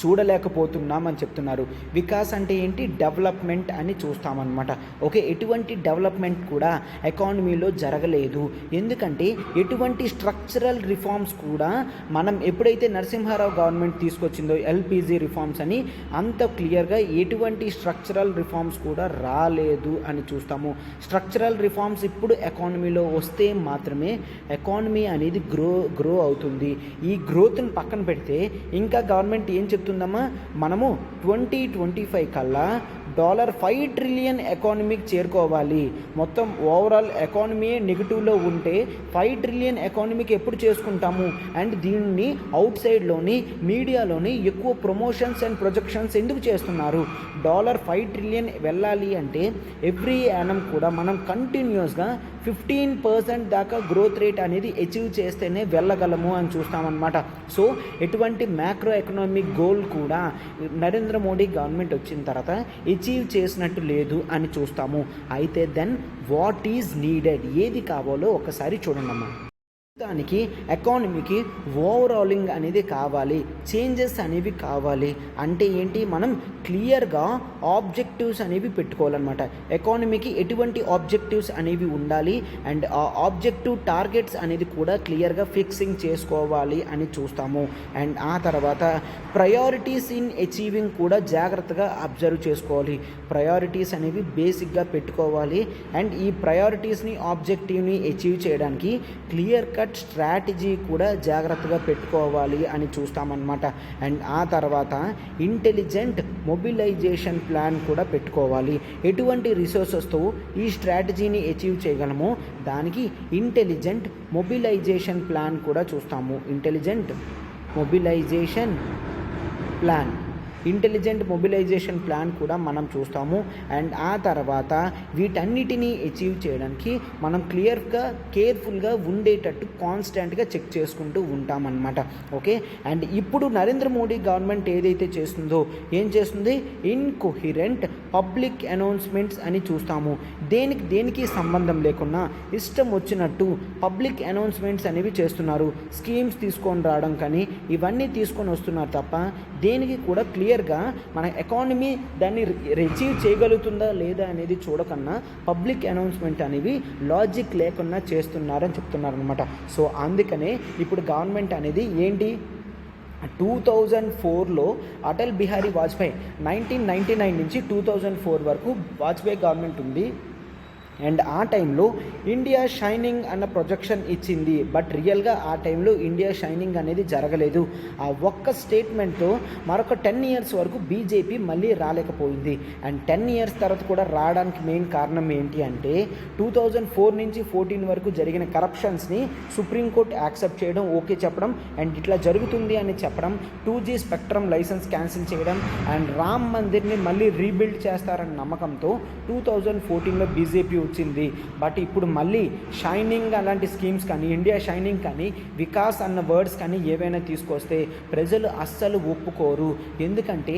చూడలేకపోతున్నామని చెప్తున్నారు. వికాస్ అంటే ఏంటి, డెవలప్మెంట్ అని చూస్తామన్నమాట. ఓకే, ఎటువంటి డెవలప్మెంట్ కూడా ఎకానమీలో జరగలేదు. ఎందుకంటే ఎటువంటి స్ట్రక్చరల్ రిఫార్మ్స్ కూడా మనం ఎప్పుడైతే నరసింహారావు గవర్నమెంట్ తీసుకొచ్చిందో ఎల్పిజి రిఫార్మ్స్ అని అంత క్లియర్గా ఎటువంటి స్ట్రక్చరల్ రిఫార్మ్స్ కూడా రాలేదు అని చూస్తాము. స్ట్రక్చరల్ రిఫార్మ్స్ ఇప్పుడు ఎకానమీలో వస్తే మాత్రమే ఎకానమీ అనేది గ్రో అవుతుంది. ఈ గ్రోత్ని పక్కన పెడితే ఇంకా గవర్నమెంట్ ఏం చెప్తుందమ్మా, మనము 2025 కల్లా $5 ట్రిలియన్ ఎకానమీకి చేరుకోవాలి. మొత్తం ఓవరాల్ ఎకానమీ నెగిటివ్లో ఉంటే 5 ట్రిలియన్ ఎకానమీకి ఎప్పుడు చేసుకుంటాము? అండ్ దీన్ని అవుట్ సైడ్లోని మీడియాలోని ఎక్కువ ప్రమోషన్స్ అండ్ ప్రొజెక్షన్స్ ఎందుకు చేస్తున్నారు? $5 ట్రిలియన్ వెళ్ళాలి అంటే ఎవ్రీ యానం కూడా మనం కంటిన్యూస్గా 15% దాకా గ్రోత్ రేట్ అనేది అచీవ్ చేస్తేనే వెళ్ళగలము అని చూస్తామన్నమాట. సో ఎటువంటి మ్యాక్రో ఎకనామిక్ గోల్ కూడా నరేంద్ర మోడీ గవర్నమెంట్ వచ్చిన తర్వాత అచీవ్ చేసినట్టు లేదు అని చూస్తాము. అయితే దెన్ వాట్ ఈజ్ నీడెడ్, ఏది కావాలో ఒకసారి చూడండమ్మా. దానికి ఎకానమీకి ఓవరాలింగ్ అనేది కావాలి, చేంజెస్ అనేవి కావాలి. అంటే ఏంటి, మనం క్లియర్గా ఆబ్జెక్టివ్స్ అనేవి పెట్టుకోవాలన్నమాట. ఎకానమీకి ఎటువంటి ఆబ్జెక్టివ్స్ అనేవి ఉండాలి అండ్ ఆ ఆబ్జెక్టివ్ టార్గెట్స్ అనేది కూడా క్లియర్గా ఫిక్సింగ్ చేసుకోవాలి అని చూస్తాము. అండ్ ఆ తర్వాత ప్రయారిటీస్ ఇన్ అచీవింగ్ కూడా జాగ్రత్తగా అబ్జర్వ్ చేసుకోవాలి. ప్రయారిటీస్ అనేవి బేసిక్గా పెట్టుకోవాలి అండ్ ఈ ప్రయారిటీస్ని ఆబ్జెక్టివ్ని అచీవ్ చేయడానికి క్లియర్ కట్ స్ట్రాటజీ కూడా జాగ్రత్తగా పెట్టుకోవాలి అని చూస్తామన్నమాట. అండ్ ఆ తర్వాత ఇంటెలిజెంట్ మొబిలైజేషన్ ప్లాన్ కూడా పెట్టుకోవాలి. ఎటువంటి రిసోర్సెస్తో ఈ స్ట్రాటజీని అచీవ్ చేయగలమో దానికి ఇంటెలిజెంట్ మొబిలైజేషన్ ప్లాన్ కూడా చూస్తాము. ఇంటెలిజెంట్ మొబిలైజేషన్ ప్లాన్ కూడా మనం చూస్తాము. అండ్ ఆ తర్వాత వీటన్నిటినీ అచీవ్ చేయడానికి మనం కేర్ఫుల్గా ఉండేటట్టు కాన్స్టెంట్గా చెక్ చేసుకుంటూ ఉంటామన్నమాట. ఓకే, అండ్ ఇప్పుడు నరేంద్ర మోడీ గవర్నమెంట్ ఏదైతే చేస్తుందో ఏం చేస్తుంది, ఇన్కొహిరెంట్ పబ్లిక్ అనౌన్స్మెంట్స్ అని చూస్తాము. దేనికి సంబంధం లేకుండా ఇష్టం వచ్చినట్టు పబ్లిక్ అనౌన్స్మెంట్స్ అనేవి చేస్తున్నారు. స్కీమ్స్ తీసుకొని రావడం కానీ ఇవన్నీ తీసుకొని వస్తున్నారు తప్ప దేనికి కూడా క్లియర్గా మన ఎకానమీ దాన్ని అచీవ్ చేయగలుగుతుందా లేదా అనేది చూడకన్నా పబ్లిక్ అనౌన్స్మెంట్ అనేవి లాజిక్ లేకుండా చేస్తున్నారని చెప్తున్నారు అనమాట. సో అందుకనే ఇప్పుడు గవర్నమెంట్ అనేది ఏంటి, 2004లో అటల్ బిహారీ వాజ్పేయి 1999 నుంచి 2004 వరకు వాజ్పేయి గవర్నమెంట్ ఉంది. అండ్ ఆ టైంలో ఇండియా షైనింగ్ అన్న ప్రొజెక్షన్ ఇచ్చింది, బట్ రియల్గా ఆ టైంలో ఇండియా షైనింగ్ అనేది జరగలేదు. ఆ ఒక్క స్టేట్మెంట్తో మరొక 10 ఇయర్స్ వరకు బీజేపీ మళ్ళీ రాలేకపోయింది. అండ్ 10 ఇయర్స్ తర్వాత కూడా రావడానికి మెయిన్ కారణం ఏంటి అంటే 2004 నుంచి 14 వరకు జరిగిన కరప్షన్స్ని సుప్రీంకోర్టు యాక్సెప్ట్ చేయడం, ఓకే చెప్పడం, అండ్ ఇట్లా జరుగుతుంది అని చెప్పడం, 2G స్పెక్ట్రమ్ లైసెన్స్ క్యాన్సిల్ చేయడం, అండ్ రామ్ మందిర్ని మళ్ళీ రీబిల్డ్ చేస్తారన్న నమ్మకంతో 2014లో బీజేపీ వచ్చింది. బట్ ఇప్పుడు మళ్ళీ షైనింగ్ అలాంటి స్కీమ్స్ కానీ, ఇండియా షైనింగ్ కానీ, వికాస్ అన్న వర్డ్స్ కానీ ఏవైనా తీసుకొస్తే ప్రజలు అస్సలు ఒప్పుకోరు. ఎందుకంటే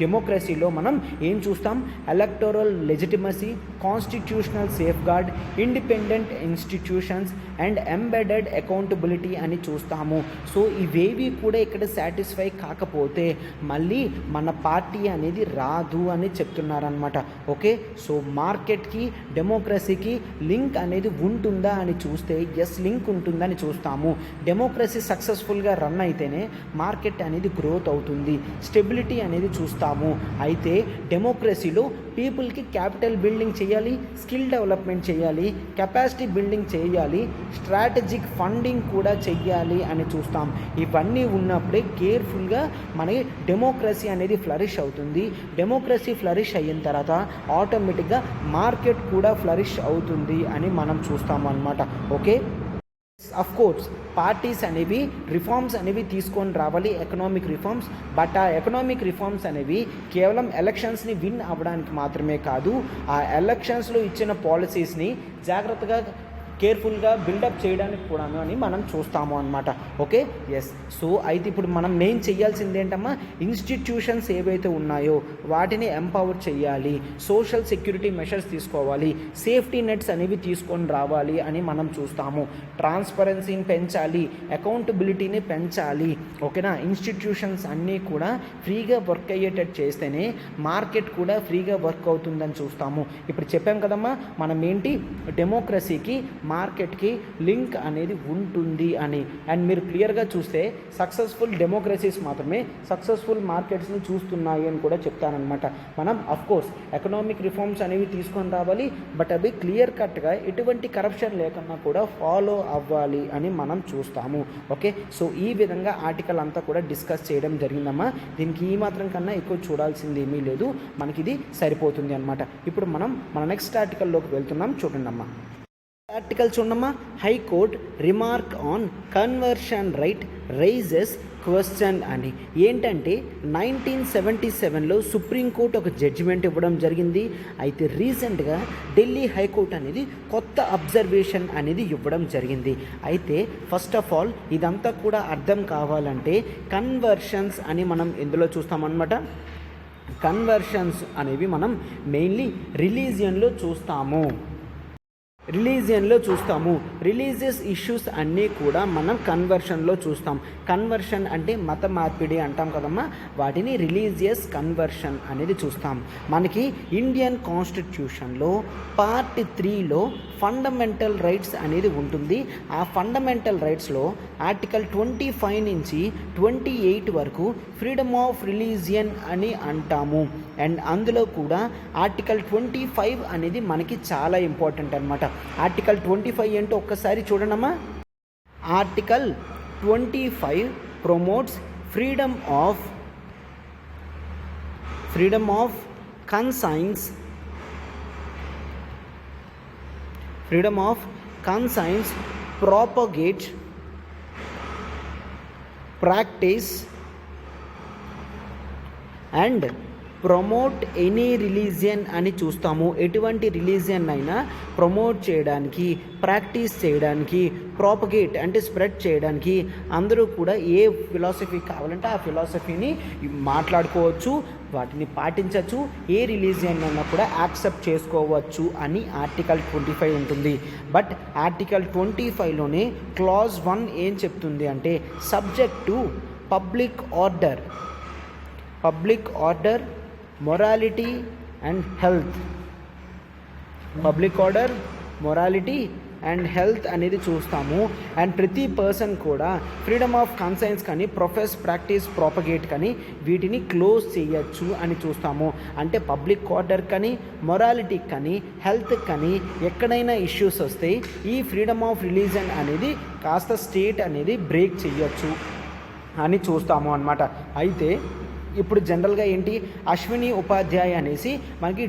డెమోక్రసీలో మనం ఏం చూస్తాం? Electoral legitimacy, constitutional safeguard, independent institutions and embedded accountability అని చూస్తాము. సో ఇవేవి కూడా ఇక్కడ సాటిస్ఫై కాకపోతే మళ్ళీ మన పార్టీ అనేది రాదు అని చెప్తున్నారనమాట. ఓకే, సో మార్కెట్కి డెమోక్రసీకి లింక్ అనేది ఉంటుందా అని చూస్తే ఎస్, లింక్ ఉంటుందని చూస్తాము. డెమోక్రసీ సక్సెస్ఫుల్గా రన్ అయితేనే మార్కెట్ అనేది గ్రోత్ అవుతుంది, స్టెబిలిటీ అనేది చూస్తాము. అయితే డెమోక్రసీలో పీపుల్కి క్యాపిటల్ బిల్డింగ్ చేయాలి, స్కిల్ డెవలప్మెంట్ చేయాలి, కెపాసిటీ బిల్డింగ్ చేయాలి, స్ట్రాటజిక్ ఫండింగ్ కూడా చెయ్యాలి అని చూస్తాం. ఇవన్నీ ఉన్నప్పుడే కేర్ఫుల్గా మనకి డెమోక్రసీ అనేది ఫ్లరిష్ అవుతుంది. డెమోక్రసీ ఫ్లరిష్ అయిన తర్వాత ఆటోమేటిక్గా మార్కెట్ కూడా ఫ్లరిష్ అవుతుంది అని మనం చూస్తాము అన్నమాట. ఓకే, అఫ్ కోర్స్ పార్టీస్ అనేవి రిఫార్మ్స్ అనేవి తీసుకొని రావాలి, ఎకనామిక్ రిఫార్మ్స్. బట్ ఆ ఎకనామిక్ రిఫార్మ్స్ అనేవి కేవలం ఎలక్షన్స్ని విన్ అవ్వడానికి మాత్రమే కాదు, ఆ ఎలక్షన్స్లో ఇచ్చిన పాలసీస్ని జాగ్రత్తగా కేర్ఫుల్గా బిల్డప్ చేయడానికి కూడాను అని మనం చూస్తాము అన్నమాట. Okay, yes. సో అయితే ఇప్పుడు మనం మెయిన్ చేయాల్సింది ఏంటమ్మా? ఇన్స్టిట్యూషన్స్ ఏవైతే ఉన్నాయో వాటిని ఎంపవర్ చేయాలి, సోషల్ సెక్యూరిటీ మెషర్స్ తీసుకోవాలి, సేఫ్టీ నెట్స్ అనేవి తీసుకొని రావాలి అని మనం చూస్తాము. ట్రాన్స్పరెన్సీని పెంచాలి, అకౌంటబిలిటీని పెంచాలి. ఓకేనా, ఇన్స్టిట్యూషన్స్ అన్నీ కూడా ఫ్రీగా వర్క్ అయ్యేటట్టు చేస్తేనే మార్కెట్ కూడా ఫ్రీగా వర్క్ అవుతుందని చూస్తాము. ఇప్పుడు చెప్పాం కదమ్మా, మనం ఏంటి డెమోక్రసీకి మార్కెట్కి లింక్ అనేది ఉంటుంది అని. అండ్ మీరు క్లియర్గా చూస్తే సక్సెస్ఫుల్ డెమోక్రసీస్ మాత్రమే సక్సెస్ఫుల్ మార్కెట్స్ని చూస్తున్నాయి అని కూడా చెప్తానమాట. మనం అఫ్కోర్స్ ఎకనామిక్ రిఫార్మ్స్ అనేవి తీసుకొని రావాలి, బట్ అవి క్లియర్ కట్గా ఎటువంటి కరప్షన్ లేకుండా కూడా ఫాలో అవ్వాలి అని మనం చూస్తాము. ఓకే, సో ఈ విధంగా ఆర్టికల్ అంతా కూడా డిస్కస్ చేయడం జరిగిందమ్మా. దీనికి ఈ మాత్రం కన్నా ఎక్కువ చూడాల్సింది ఏమీ లేదు, మనకి ఇది సరిపోతుంది అనమాట. ఇప్పుడు మనం మన నెక్స్ట్ ఆర్టికల్లోకి వెళ్తున్నాం, చూడండి అమ్మా. ఆర్టికల్ చూడమ్మా. High court remark on conversion right raises question అని. ఏంటంటే 1977లో సుప్రీంకోర్టు ఒక జడ్జిమెంట్ ఇవ్వడం జరిగింది. అయితే రీసెంట్గా ఢిల్లీ హైకోర్టు అనేది కొత్త అబ్జర్వేషన్ అనేది ఇవ్వడం జరిగింది. అయితే ఫస్ట్ ఆఫ్ ఆల్ ఇదంతా కూడా అర్థం కావాలంటే కన్వర్షన్స్ అని మనం ఎందులో చూస్తామన్నమాట. కన్వర్షన్స్ అనేవి మనం మెయిన్లీ రిలీజియన్లో చూస్తాము. రిలీజియస్ ఇష్యూస్ అన్నీ కూడా మనం కన్వర్షన్లో చూస్తాం. కన్వర్షన్ అంటే మత మార్పిడి అంటాం కదమ్మా, వాటిని రిలీజియస్ కన్వర్షన్ అనేది చూస్తాం. మనకి ఇండియన్ కాన్స్టిట్యూషన్లో పార్ట్ 3లో ఫండమెంటల్ రైట్స్ అనేది ఉంటుంది. ఆ ఫండమెంటల్ రైట్స్లో ఆర్టికల్ 25 నుంచి 28 వరకు ఫ్రీడమ్ ఆఫ్ రిలీజియన్ అని అంటాము. అండ్ అందులో కూడా ఆర్టికల్ 25 అనేది మనకి చాలా ఇంపార్టెంట్ అనమాట. ఆర్టికల్ 25 ఏంటో ఒక్కసారి చూడండమ్మా. Article 25 promotes freedom of conscience, propagate, practice and promote any religion అని చూస్తాము. ఎటువంటి రిలీజియన్ అయినా ప్రమోట్ చేయడానికి, ప్రాక్టీస్ చేయడానికి, ప్రాపగేట్ అంటే స్ప్రెడ్ చేయడానికి అందరూ కూడా ఏ ఫిలాసఫీ కావాలంటే ఆ ఫిలాసఫీని మాట్లాడుకోవచ్చు, వాటిని పాటించవచ్చు, ఏ రిలీజియన్ అయినా కూడా యాక్సెప్ట్ చేసుకోవచ్చు అని ఆర్టికల్ 25 ఉంటుంది. బట్ ఆర్టికల్ 25లోనే క్లాజ్ 1 ఏం చెప్తుంది అంటే subject to public order, morality and health. Public order, morality and health అనేది చూస్తాము. అండ్ ప్రతి పర్సన్ కూడా ఫ్రీడమ్ ఆఫ్ కన్సైన్స్ కానీ ప్రొఫెస్, ప్రాక్టీస్, ప్రాపగేట్ కానీ వీటిని క్లోజ్ చేయొచ్చు అని చూస్తాము. అంటే పబ్లిక్ ఆర్డర్ కానీ, మొరాలిటీ కానీ, హెల్త్ కానీ ఎక్కడైనా ఇష్యూస్ వస్తే ఈ ఫ్రీడమ్ ఆఫ్ రిలీజన్ అనేది కాస్త స్టేట్ అనేది బ్రేక్ చేయొచ్చు అని చూస్తాము అన్నమాట. అయితే ఇప్పుడు జనరల్గా ఏంటి, అశ్విని ఉపాధ్యాయ అనేసి మనకి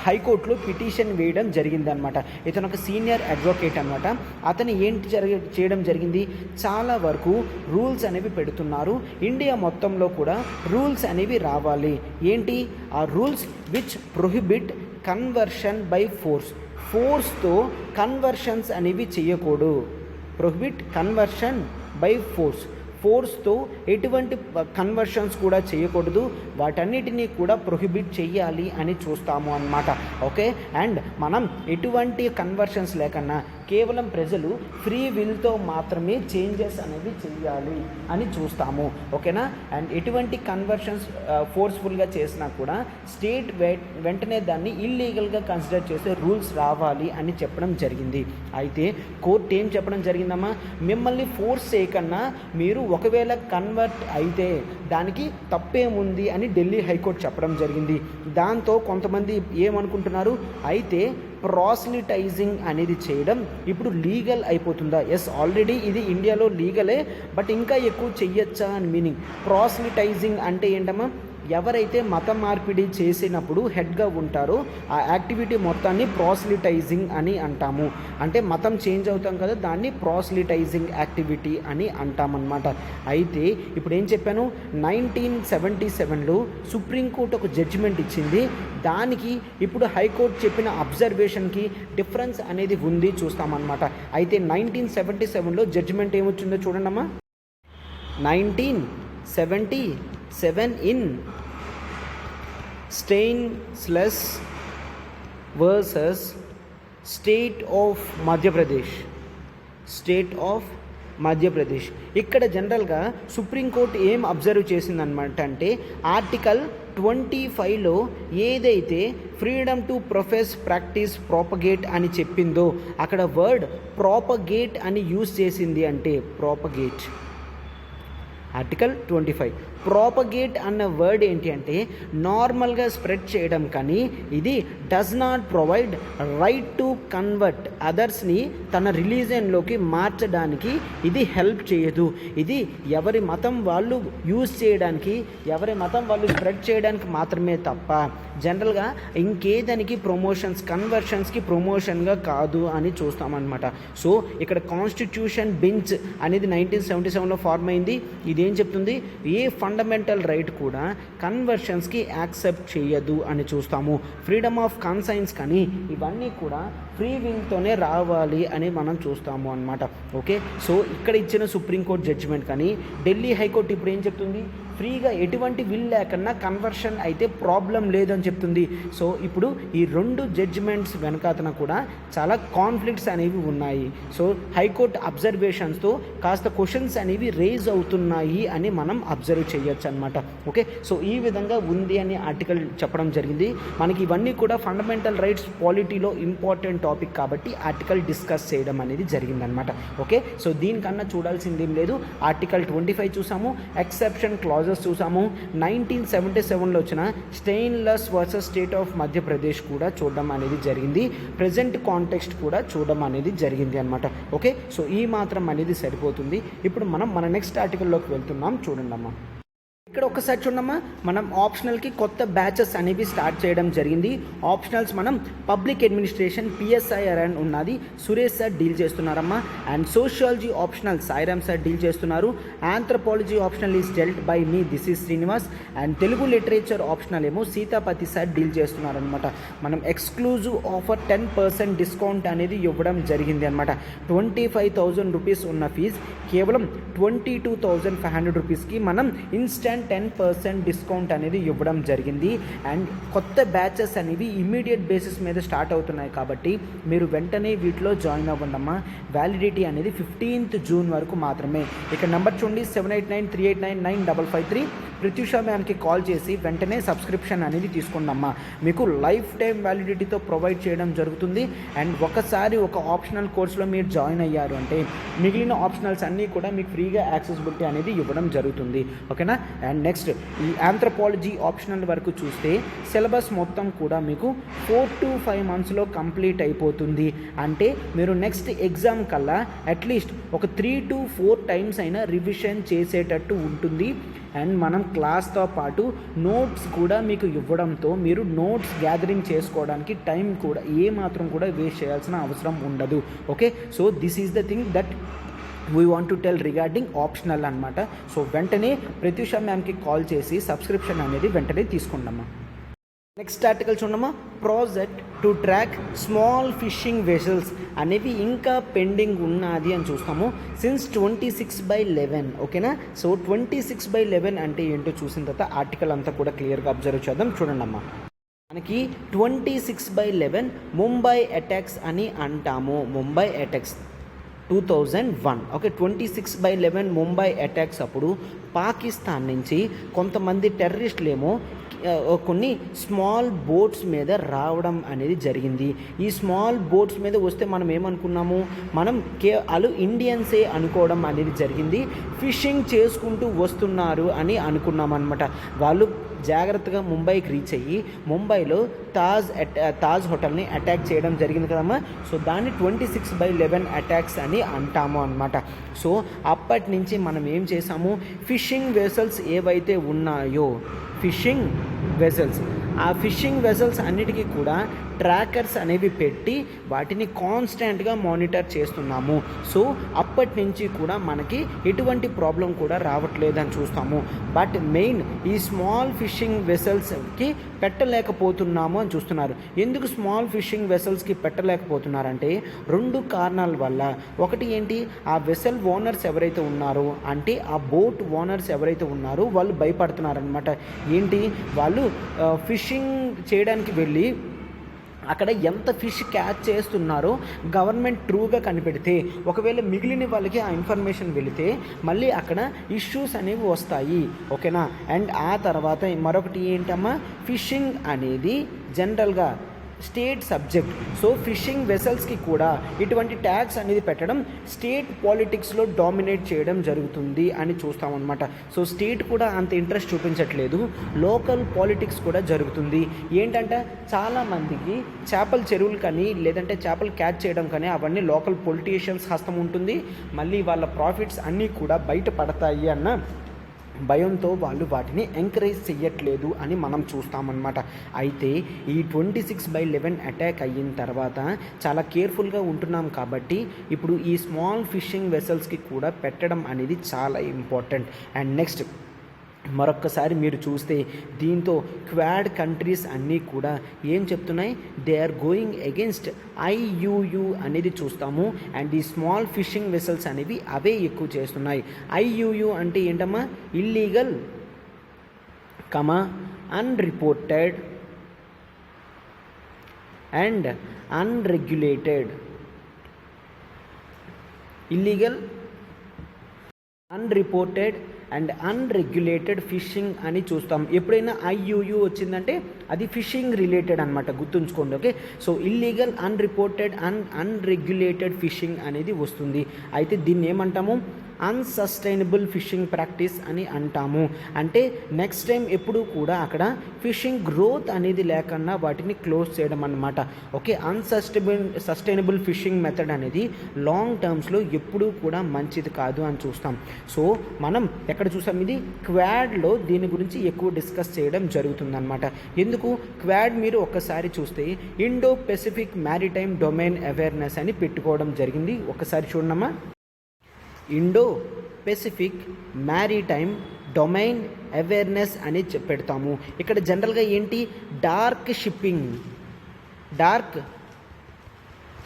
హైకోర్టులో పిటిషన్ వేయడం జరిగిందనమాట. ఇతను ఒక సీనియర్ అడ్వకేట్ అనమాట. అతను ఏంటి చేయడం జరిగింది, చాలా వరకు రూల్స్ అనేవి పెడుతున్నారు. ఇండియా మొత్తంలో కూడా రూల్స్ అనేవి రావాలి. ఏంటి ఆ rules? Which prohibit conversion by ఫోర్స్తో కన్వర్షన్స్ అనేవి చేయకూడదు. ప్రొహిబిట్ కన్వర్షన్ బై ఫోర్స్తో ఎటువంటి కన్వర్షన్స్ కూడా చేయకూడదు. వాటన్నిటినీ కూడా ప్రొహిబిట్ చేయాలి అని చూస్తాము అన్నమాట. ఓకే, అండ్ మనం ఎటువంటి కన్వర్షన్స్ లేకన్నా కేవలం ప్రజలు ఫ్రీ విల్తో మాత్రమే చేంజెస్ అనేవి చేయాలి అని చూస్తాము. ఓకేనా? అండ్ ఎటువంటి కన్వర్షన్స్ ఫోర్స్ఫుల్గా చేసినా కూడా స్టేట్ వెంటనే దాన్ని ఇల్లీగల్గా కన్సిడర్ చేసే రూల్స్ రావాలి అని చెప్పడం జరిగింది. అయితే కోర్టు ఏం చెప్పడం జరిగిందమ్మా, మిమ్మల్ని ఫోర్స్ చేయకన్నా మీరు ఒకవేళ కన్వర్ట్ అయితే దానికి తప్పేముంది అని ఢిల్లీ హైకోర్టు చెప్పడం జరిగింది. దాంతో కొంతమంది ఏమనుకుంటున్నారు, అయితే ప్రాస్లిటైజింగ్ అనేది చేయడం ఇప్పుడు లీగల్ అయిపోతుందా? ఎస్, ఆల్రెడీ ఇది ఇండియాలో లీగలే, బట్ ఇంకా ఎక్కువ చెయ్యొచ్చా అని మీనింగ్. ప్రాస్లిటైజింగ్ అంటే ఏంటమ్మా, ఎవరైతే మత మార్పిడి చేసినప్పుడు హెడ్గా ఉంటారో ఆ యాక్టివిటీ మొత్తాన్ని ప్రాస్లిటైజింగ్ అని అంటాము. అంటే మతం చేంజ్ అవుతాం కదా, దాన్ని ప్రాస్లిటైజింగ్ యాక్టివిటీ అని అంటామన్నమాట. అయితే ఇప్పుడు ఏం చెప్పాను, 1977లో సుప్రీంకోర్టు ఒక జడ్జిమెంట్ ఇచ్చింది. దానికి ఇప్పుడు హైకోర్టు చెప్పిన అబ్జర్వేషన్కి డిఫరెన్స్ అనేది ఉంది, చూస్తామన్నమాట. అయితే 1977లో జడ్జిమెంట్ ఏమొచ్చిందో చూడండమ్మా. 1977 in stainless versus state of Madhya Pradesh. ఇక్కడ జనరల్గా సుప్రీంకోర్టు ఏం అబ్జర్వ్ చేసిందనమాట అంటే, ఆర్టికల్ 25లో ఏదైతే freedom to profess, practice, propagate అని చెప్పిందో అక్కడ వర్డ్ ప్రాపగేట్ అని యూజ్ చేసింది. అంటే ప్రాపగేట్, ఆర్టికల్ 25 ప్రాపగేట్ అన్న వర్డ్ ఏంటి అంటే నార్మల్గా స్ప్రెడ్ చేయడం, కానీ ఇది does not provide right to convert అదర్స్ని తన రిలీజన్లోకి మార్చడానికి ఇది హెల్ప్ చేయదు. ఇది ఎవరి మతం వాళ్ళు యూజ్ చేయడానికి, ఎవరి మతం వాళ్ళు స్ప్రెడ్ చేయడానికి మాత్రమే తప్ప జనరల్గా ఇంకేదానికి ప్రమోషన్స్, కన్వర్షన్స్కి ప్రమోషన్గా కాదు అని చూస్తామన్నమాట. సో ఇక్కడ కాన్స్టిట్యూషన్ బెంచ్ అనేది 1977లో ఫార్మ్ అయింది. ఇదేం చెప్తుంది, ఏ ఫండమెంటల్ రైట్ కూడా కన్వర్షన్స్కి యాక్సెప్ట్ చేయదు అని చూస్తాము. ఫ్రీడమ్ ఆఫ్ కన్సైన్స్ కానీ ఇవన్నీ కూడా ఫ్రీ విల్తోనే రావాలి అని మనం చూస్తాము అన్నమాట. ఓకే, సో ఇక్కడ ఇచ్చిన సుప్రీంకోర్టు జడ్జిమెంట్ కానీ ఢిల్లీ హైకోర్టు ఇప్పుడు ఏం చెప్తుంది, ఫ్రీగా ఎటువంటి విల్ లేకన్నా కన్వర్షన్ అయితే ప్రాబ్లం లేదని చెప్తుంది. సో ఇప్పుడు ఈ రెండు జడ్జిమెంట్స్ వెనకాతన కూడా చాలా కాన్ఫ్లిక్ట్స్ అనేవి ఉన్నాయి. సో హైకోర్టు అబ్జర్వేషన్స్తో కాస్త క్వశ్చన్స్ అనేవి రేజ్ అవుతున్నాయి అని మనం అబ్జర్వ్ చేయొచ్చు అనమాట. ఓకే, సో ఈ విధంగా ఉంది అని ఆర్టికల్ చెప్పడం జరిగింది. మనకి ఇవన్నీ కూడా ఫండమెంటల్ రైట్స్ పాలిటీలో ఇంపార్టెంట్ టాపిక్ కాబట్టి ఆర్టికల్ డిస్కస్ చేయడం అనేది జరిగిందనమాట. ఓకే, సో దీనికన్నా చూడాల్సింది ఏం లేదు. ఆర్టికల్ 25 చూసాము, ఎక్సెప్షన్ క్లాజెస్ చూసాము, 1977లో వచ్చిన stainless versus state of Madhya Pradesh కూడా చూడడం అనేది జరిగింది. ప్రజెంట్ కాంటెక్స్ట్ కూడా చూడడం అనేది జరిగింది అనమాట. ఓకే, సో ఈ మాత్రం అనేది సరిపోతుంది. ఇప్పుడు మనం మన నెక్స్ట్ ఆర్టికల్లోకి వెళ్తున్నాం, చూడండి అమ్మా. ఇక్కడ ఒకసారి చూడమ్మా, మనం ఆప్షనల్కి కొత్త బ్యాచెస్ అనేవి స్టార్ట్ చేయడం జరిగింది. ఆప్షనల్స్ మనం పబ్లిక్ అడ్మినిస్ట్రేషన్ పిఎస్ఐఆర్ అని ఉన్నది, సురేష్ సార్ డీల్ చేస్తున్నారమ్మా. And sociology optional Sairam sir deal చేస్తున్నారు. Anthropology optional is dealt by me, this is Srinivas. And Telugu literature optional ఏమో సీతాపతి సార్ డీల్ చేస్తున్నారనమాట. మనం ఎక్స్క్లూజివ్ ఆఫర్ 10% డిస్కౌంట్ అనేది ఇవ్వడం జరిగింది అనమాట. 25,000 రూపీస్ ఉన్న ఫీజ్ కేవలం 22,500 రూపీస్కి మనం ఇన్స్టెంట్ 10% డిస్కౌంట్ అనేది ఇవ్వడం జరిగింది. అండ్ కొత్త బ్యాచెస్ అనేవి ఇమ్మీడియట్ బేసిస్ మీద స్టార్ట్ అవుతున్నాయి కాబట్టి మీరు వెంటనే వీటిలో జాయిన్ అవ్వండమ్మా. వ్యాలిడిటీ అనేది 15th జూన్ వరకు మాత్రమే. ఇక్కడ నెంబర్ చూడండి, 7893899553 ప్రత్యూష మ్యామ్కి కాల్ చేసి వెంటనే సబ్స్క్రిప్షన్ అనేది తీసుకోండమ్మా. మీకు లైఫ్ టైం వ్యాలిడిటీతో ప్రొవైడ్ చేయడం జరుగుతుంది. అండ్ ఒకసారి ఒక ఆప్షనల్ కోర్స్లో మీరు జాయిన్ అయ్యారు అంటే మిగిలిన ఆప్షనల్స్ అన్నీ కూడా మీకు ఫ్రీగా యాక్సెసిబిలిటీ అనేది ఇవ్వడం జరుగుతుంది. ఓకేనా. అండ్ నెక్స్ట్ ఈ ఆంథ్రోపాలజీ ఆప్షనల్ వరకు చూస్తే సిలబస్ మొత్తం కూడా మీకు 4 to 5 monthsలో కంప్లీట్ అయిపోతుంది. అంటే మీరు నెక్స్ట్ ఎగ్జామ్ కల్లా అట్లీస్ట్ ఒక 3 to 4 times అయినా రివిజన్ చేసేటట్టు ఉంటుంది. అండ్ మనం క్లాస్తో పాటు నోట్స్ కూడా మీకు ఇవ్వడంతో మీరు నోట్స్ గ్యాదరింగ్ చేసుకోవడానికి టైం కూడా ఏమాత్రం కూడా వేస్ట్ చేయాల్సిన అవసరం ఉండదు. Okay. So this is the thing that we want to tell regarding optional అనమాట. సో వెంటనే ప్రత్యూష మ్యామ్కి కాల్ చేసి సబ్స్క్రిప్షన్ అనేది వెంటనే తీసుకుందామా. నెక్స్ట్ ఆర్టికల్ చూడమ్మా. Project to track small phishing vessels అనేవి ఇంకా పెండింగ్ ఉన్నది అని చూస్తాము సిన్స్ 26/11. ఓకేనా. సో 26/11 అంటే ఏంటో చూసిన తర్వాత ఆర్టికల్ అంతా కూడా క్లియర్గా అబ్జర్వ్ చేద్దాం. చూడండి అమ్మా. మనకి 26/11 ముంబై అటాక్స్ అని అంటాము. Mumbai attacks 2001. Okay. 26/11 Mumbai attacks అప్పుడు పాకిస్తాన్ నుంచి కొంతమంది టెర్రరిస్టులేమో కొన్ని స్మాల్ బోట్స్ మీద రావడం అనేది జరిగింది. ఈ స్మాల్ బోట్స్ మీద వస్తే మనం ఏమనుకున్నాము, మనం వాళ్ళు ఇండియన్సే అనుకోవడం అనేది జరిగింది. ఫిషింగ్ చేసుకుంటూ వస్తున్నారు అని అనుకున్నాం అనమాట. వాళ్ళు జాగ్రత్తగా ముంబైకి రీచ్ అయ్యి ముంబైలో తాజ్ హోటల్ని అటాక్ చేయడం జరిగింది కదమ్మా. సో దాన్ని 26/11 అటాక్స్ అని అంటాము అనమాట. సో అప్పటి నుంచి మనం ఏం చేసాము, ఫిషింగ్ వెసల్స్ ఏవైతే ఉన్నాయో ఆ ఫిషింగ్ వెసల్స్ అన్నిటికీ కూడా ట్రాకర్స్ అనేవి పెట్టి వాటిని కాన్స్టెంట్గా మానిటర్ చేస్తున్నాము. సో అప్పటి నుంచి కూడా మనకి ఎటువంటి ప్రాబ్లం కూడా రావట్లేదని చూస్తాము. బట్ మెయిన్ ఈ స్మాల్ ఫిషింగ్ వెసల్స్కి పెట్టలేకపోతున్నాము అని చూస్తున్నారు. ఎందుకు స్మాల్ ఫిషింగ్ వెసల్స్కి పెట్టలేకపోతున్నారంటే 2 కారణాల వల్ల. ఒకటి ఏంటి, ఆ వెసల్ ఓనర్స్ ఎవరైతే ఉన్నారో అంటే ఆ బోట్ ఓనర్స్ ఎవరైతే ఉన్నారో వాళ్ళు భయపడుతున్నారనమాట. ఏంటి, వాళ్ళు ఫిషింగ్ చేయడానికి వెళ్ళి అక్కడ ఎంత ఫిష్ క్యాచ్ చేస్తున్నారో గవర్నమెంట్ ట్రూగా కనిపెడితే ఒకవేళ మిగిలిన వాళ్ళకి ఆ ఇన్ఫర్మేషన్ వెళితే మళ్ళీ అక్కడ ఇష్యూస్ అనేవి వస్తాయి. ఓకేనా. అండ్ ఆ తర్వాత మరొకటి ఏంటమ్మా, ఫిషింగ్ అనేది జనరల్గా స్టేట్ సబ్జెక్ట్. సో ఫిషింగ్ వెసల్స్కి కూడా ఇటువంటి ట్యాక్స్ అనేది పెట్టడం స్టేట్ పాలిటిక్స్లో డామినేట్ చేయడం జరుగుతుంది అని చూస్తామన్నమాట. సో స్టేట్ కూడా అంత ఇంట్రెస్ట్ చూపించట్లేదు, లోకల్ పాలిటిక్స్ కూడా జరుగుతుంది. ఏంటంటే చాలామందికి చేపల చెరువులు కానీ లేదంటే చేపలు క్యాచ్ చేయడం కానీ అవన్నీ లోకల్ పొలిటీషియన్స్ హస్తం ఉంటుంది. మళ్ళీ వాళ్ళ ప్రాఫిట్స్ అన్నీ కూడా బయట పడతాయి అన్న భయంతో వాళ్ళు వాటిని ఎంకరేజ్ చెయ్యట్లేదు అని మనం చూస్తామన్నమాట. అయితే ఈ 26/11 అటాక్ అయిన తర్వాత చాలా కేర్ఫుల్గా ఉంటున్నాం కాబట్టి ఇప్పుడు ఈ స్మాల్ ఫిషింగ్ వెసల్స్కి కూడా పెట్టడం అనేది చాలా ఇంపార్టెంట్. అండ్ నెక్స్ట్ మరొక్కసారి మీరు చూస్తే దీంతో క్వాడ్ కంట్రీస్ అన్నీ కూడా ఏం చెప్తున్నాయి, they are going against IUU అనేది చూస్తాము. అండ్ ఈ స్మాల్ ఫిషింగ్ వెసల్స్ అనేవి అవే ఎక్కువ చేస్తున్నాయి. IUU అంటే ఏంటమ్మా, illegal unreported and unregulated. Illegal, unreported and unregulated fishing అని చూస్తాం. ఎప్పుడైనా IUU వచ్చిందంటే అది ఫిషింగ్ రిలేటెడ్ అనమాట, గుర్తుంచుకోండి. Okay. So illegal, unreported and unregulated fishing అనేది వస్తుంది. అయితే దీన్ని ఏమంటాము, అన్సస్టైనబుల్ ఫిషింగ్ ప్రాక్టీస్ అని అంటాము. అంటే నెక్స్ట్ టైం ఎప్పుడు కూడా అక్కడ ఫిషింగ్ గ్రోత్ అనేది లేకుండా వాటిని క్లోజ్ చేయడం అన్నమాట. ఓకే. సస్టైనబుల్ ఫిషింగ్ మెథడ్ అనేది లాంగ్ టర్మ్స్లో ఎప్పుడూ కూడా మంచిది కాదు అని చూస్తాం. సో మనం ఎక్కడ చూసాం, ఇది క్వాడ్లో దీని గురించి ఎక్కువ డిస్కస్ చేయడం జరుగుతుందన్నమాట. ఎందుకు క్వాడ్ మీరు ఒక్కసారి చూస్తే Indo Pacific maritime domain awareness అని పెట్టుకోవడం జరిగింది. ఒకసారి చూడమ్మా, Indo Pacific maritime domain awareness అని పెడతాము. ఇక్కడ జనరల్గా ఏంటి, డార్క్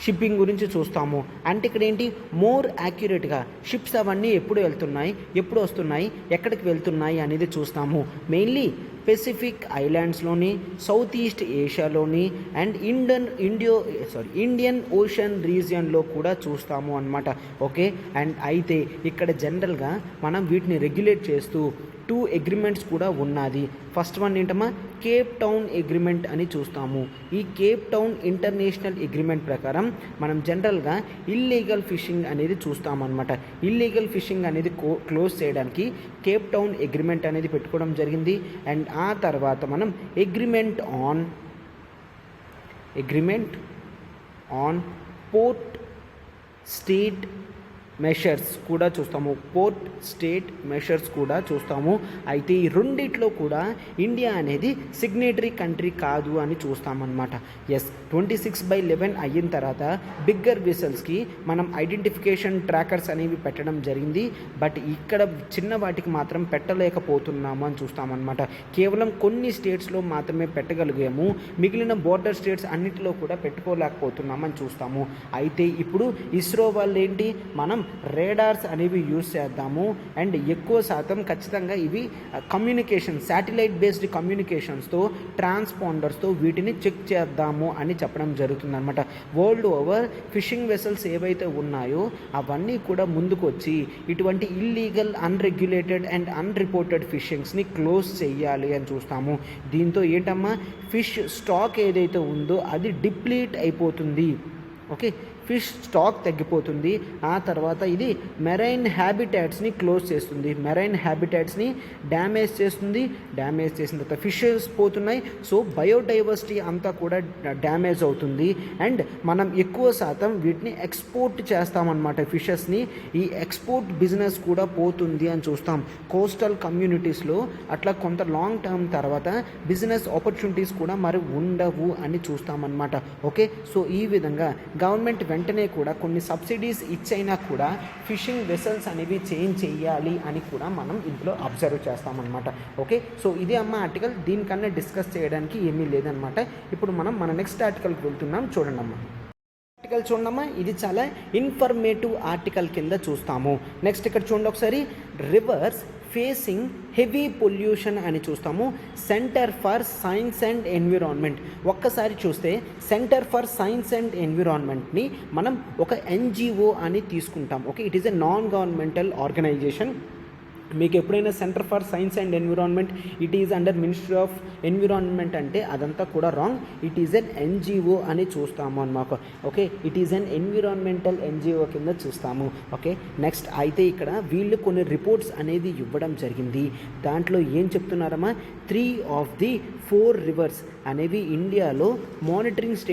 షిప్పింగ్ గురించి చూస్తాము. అంటే ఇక్కడ ఏంటి, మోర్ యాక్యురేట్గా షిప్స్ అవన్నీ ఎప్పుడు వెళ్తున్నాయి, ఎప్పుడు వస్తున్నాయి, ఎక్కడికి వెళ్తున్నాయి అనేది చూస్తాము. మెయిన్లీ పెసిఫిక్ ఐలాండ్స్లోని, సౌత్ ఈస్ట్ ఏషియాలోని అండ్ ఇండియన్ ఓషన్ రీజియన్లో కూడా చూస్తాము అన్నమాట. ఓకే. అండ్ అయితే ఇక్కడ జనరల్గా మనం వీటిని రెగ్యులేట్ చేస్తూ 2 అగ్రిమెంట్స్ కూడా ఉన్నది. ఫస్ట్ వన్ ఏంటమ్మా, కేప్ టౌన్ అగ్రిమెంట్ అని చూస్తాము. ఈ కేప్ టౌన్ ఇంటర్నేషనల్ అగ్రిమెంట్ ప్రకారం మనం జనరల్గా ఇల్లీగల్ ఫిషింగ్ అనేది చూస్తామన్నమాట. ఇల్లీగల్ ఫిషింగ్ అనేది క్లోజ్ చేయడానికి కేప్ టౌన్ అగ్రిమెంట్ అనేది పెట్టుకోవడం జరిగింది. అండ్ ఆ తర్వాత మనం agreement on port state measures కూడా చూస్తాము. పోర్ట్ స్టేట్ మెషర్స్ కూడా చూస్తాము. అయితే ఈ రెండిట్లో కూడా ఇండియా అనేది సిగ్నేటరీ కంట్రీ కాదు అని చూస్తామన్నమాట. ఎస్, 26/11 అయిన తర్వాత బిగ్గర్ వెసల్స్కి మనం ఐడెంటిఫికేషన్ ట్రాకర్స్ అనేవి పెట్టడం జరిగింది. బట్ ఇక్కడ చిన్న వాటికి మాత్రం పెట్టలేకపోతున్నాము అని చూస్తామన్నమాట. కేవలం కొన్ని స్టేట్స్లో మాత్రమే పెట్టగలిగాము, మిగిలిన బోర్డర్ స్టేట్స్ అన్నిటిలో కూడా పెట్టుకోలేకపోతున్నామని చూస్తాము. అయితే ఇప్పుడు ఇస్రో వాళ్ళు ఏంటి, మనం రేడార్స్ అనేవి యూజ్ చేద్దాము అండ్ ఎక్కువ శాతం ఖచ్చితంగా ఇవి కమ్యూనికేషన్ శాటిలైట్ బేస్డ్ కమ్యూనికేషన్స్తో ట్రాన్స్పాండర్స్తో వీటిని చెక్ చేద్దాము అని చెప్పడం జరుగుతుంది అనమాట. వరల్డ్ ఓవర్ ఫిషింగ్ వెసల్స్ ఏవైతే ఉన్నాయో అవన్నీ కూడా ముందుకు వచ్చి ఇటువంటి ఇల్లీగల్ అన్రెగ్యులేటెడ్ అండ్ అన్రిపోర్టెడ్ ఫిషింగ్స్ని క్లోజ్ చేయాలి అని చూస్తాము. దీంతో ఏంటమ్మా, ఫిష్ స్టాక్ ఏదైతే ఉందో అది డిప్లీట్ అయిపోతుంది. ఓకే, ఫిష్ స్టాక్ తగ్గిపోతుంది. ఆ తర్వాత ఇది మెరైన్ హ్యాబిటాట్స్ని క్లోజ్ చేస్తుంది, మెరైన్ హ్యాబిటాట్స్ని డ్యామేజ్ చేస్తుంది. డ్యామేజ్ చేసిన తర్వాత ఫిషెస్ పోతున్నాయి. సో బయోడైవర్సిటీ అంతా కూడా డ్యామేజ్ అవుతుంది. అండ్ మనం ఎక్కువ శాతం వీటిని ఎక్స్పోర్ట్ చేస్తామన్నమాట ఫిషెస్ని. ఈ ఎక్స్పోర్ట్ బిజినెస్ కూడా పోతుంది అని చూస్తాం. కోస్టల్ కమ్యూనిటీస్లో అట్లా కొంత లాంగ్ టర్మ్ తర్వాత బిజినెస్ ఆపర్చునిటీస్ కూడా మరి ఉండవు అని చూస్తామన్నమాట. ఓకే, సో ఈ విధంగా గవర్నమెంట్ వెంటనే కూడా కొన్ని సబ్సిడీస్ ఇచ్చైనా కూడా ఫిషింగ్ వెసల్స్ అనేవి చేంజ్ చేయాలి అని కూడా మనం ఇందులో అబ్జర్వ్ చేస్తామన్నమాట. ఓకే, సో ఇదే అమ్మ ఆర్టికల్. దీనికన్నా డిస్కస్ చేయడానికి ఏమీ లేదనమాట. ఇప్పుడు మనం మన నెక్స్ట్ ఆర్టికల్కి వెళ్తున్నాం. చూడండి అమ్మా, ఆర్టికల్ చూడమ్మా, ఇది చాలా ఇన్ఫర్మేటివ్ ఆర్టికల్ కింద చూస్తాము. నెక్స్ట్ ఇక్కడ చూడండి ఒకసారి, రివర్స్ ఫేసింగ్ హెవీ పొల్యూషన్ అని చూస్తాము. Centre for science and environment. ఒక్కసారి చూస్తే సెంటర్ ఫర్ సైన్స్ అండ్ ఎన్విరాన్మెంట్ని మనం ఒక ఎన్జిఓ అని తీసుకుంటాం. Okay, it is a non governmental organisation. మీకు ఎప్పుడైనా centre for science and environment it is under ministry of environment అంటే అదంతా కూడా wrong. It is an NGO అని చూస్తాము అన్నమాట. Okay, it is an environmental NGO కింద చూస్తాము. ఓకే, నెక్స్ట్ అయితే ఇక్కడ వీళ్ళు కొన్ని రిపోర్ట్స్ అనేది ఇవ్వడం జరిగింది. దాంట్లో ఏం చెప్తున్నారమ్మా, 3 of the 4 రివర్స్ అనేవి ఇండియాలో మానిటరింగ్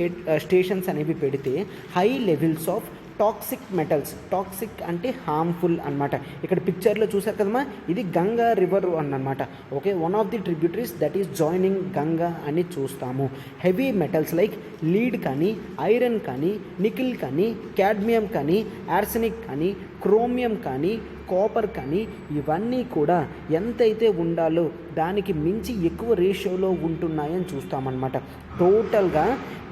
స్టేషన్స్ అనేవి పెడితే high levels of toxic metals, toxic అంటే హార్మ్ఫుల్ అనమాట. ఇక్కడ పిక్చర్లో చూసారు కదమ్మా, ఇది గంగా రివర్ అన్నమాట. Okay, one of the tributaries that is joining Ganga అని చూస్తాము. హెవీ మెటల్స్ లైక్ లీడ్ కానీ, ఐరన్ కానీ, నికిల్ కానీ, క్యాడ్మియం కానీ, ఆర్సెనిక్ కానీ, క్రోమియం కానీ, కాపర్ కానీ ఇవన్నీ కూడా ఎంతైతే ఉండాలో దానికి మించి ఎక్కువ రేషియోలో ఉంటున్నాయని చూస్తామన్నమాట. టోటల్గా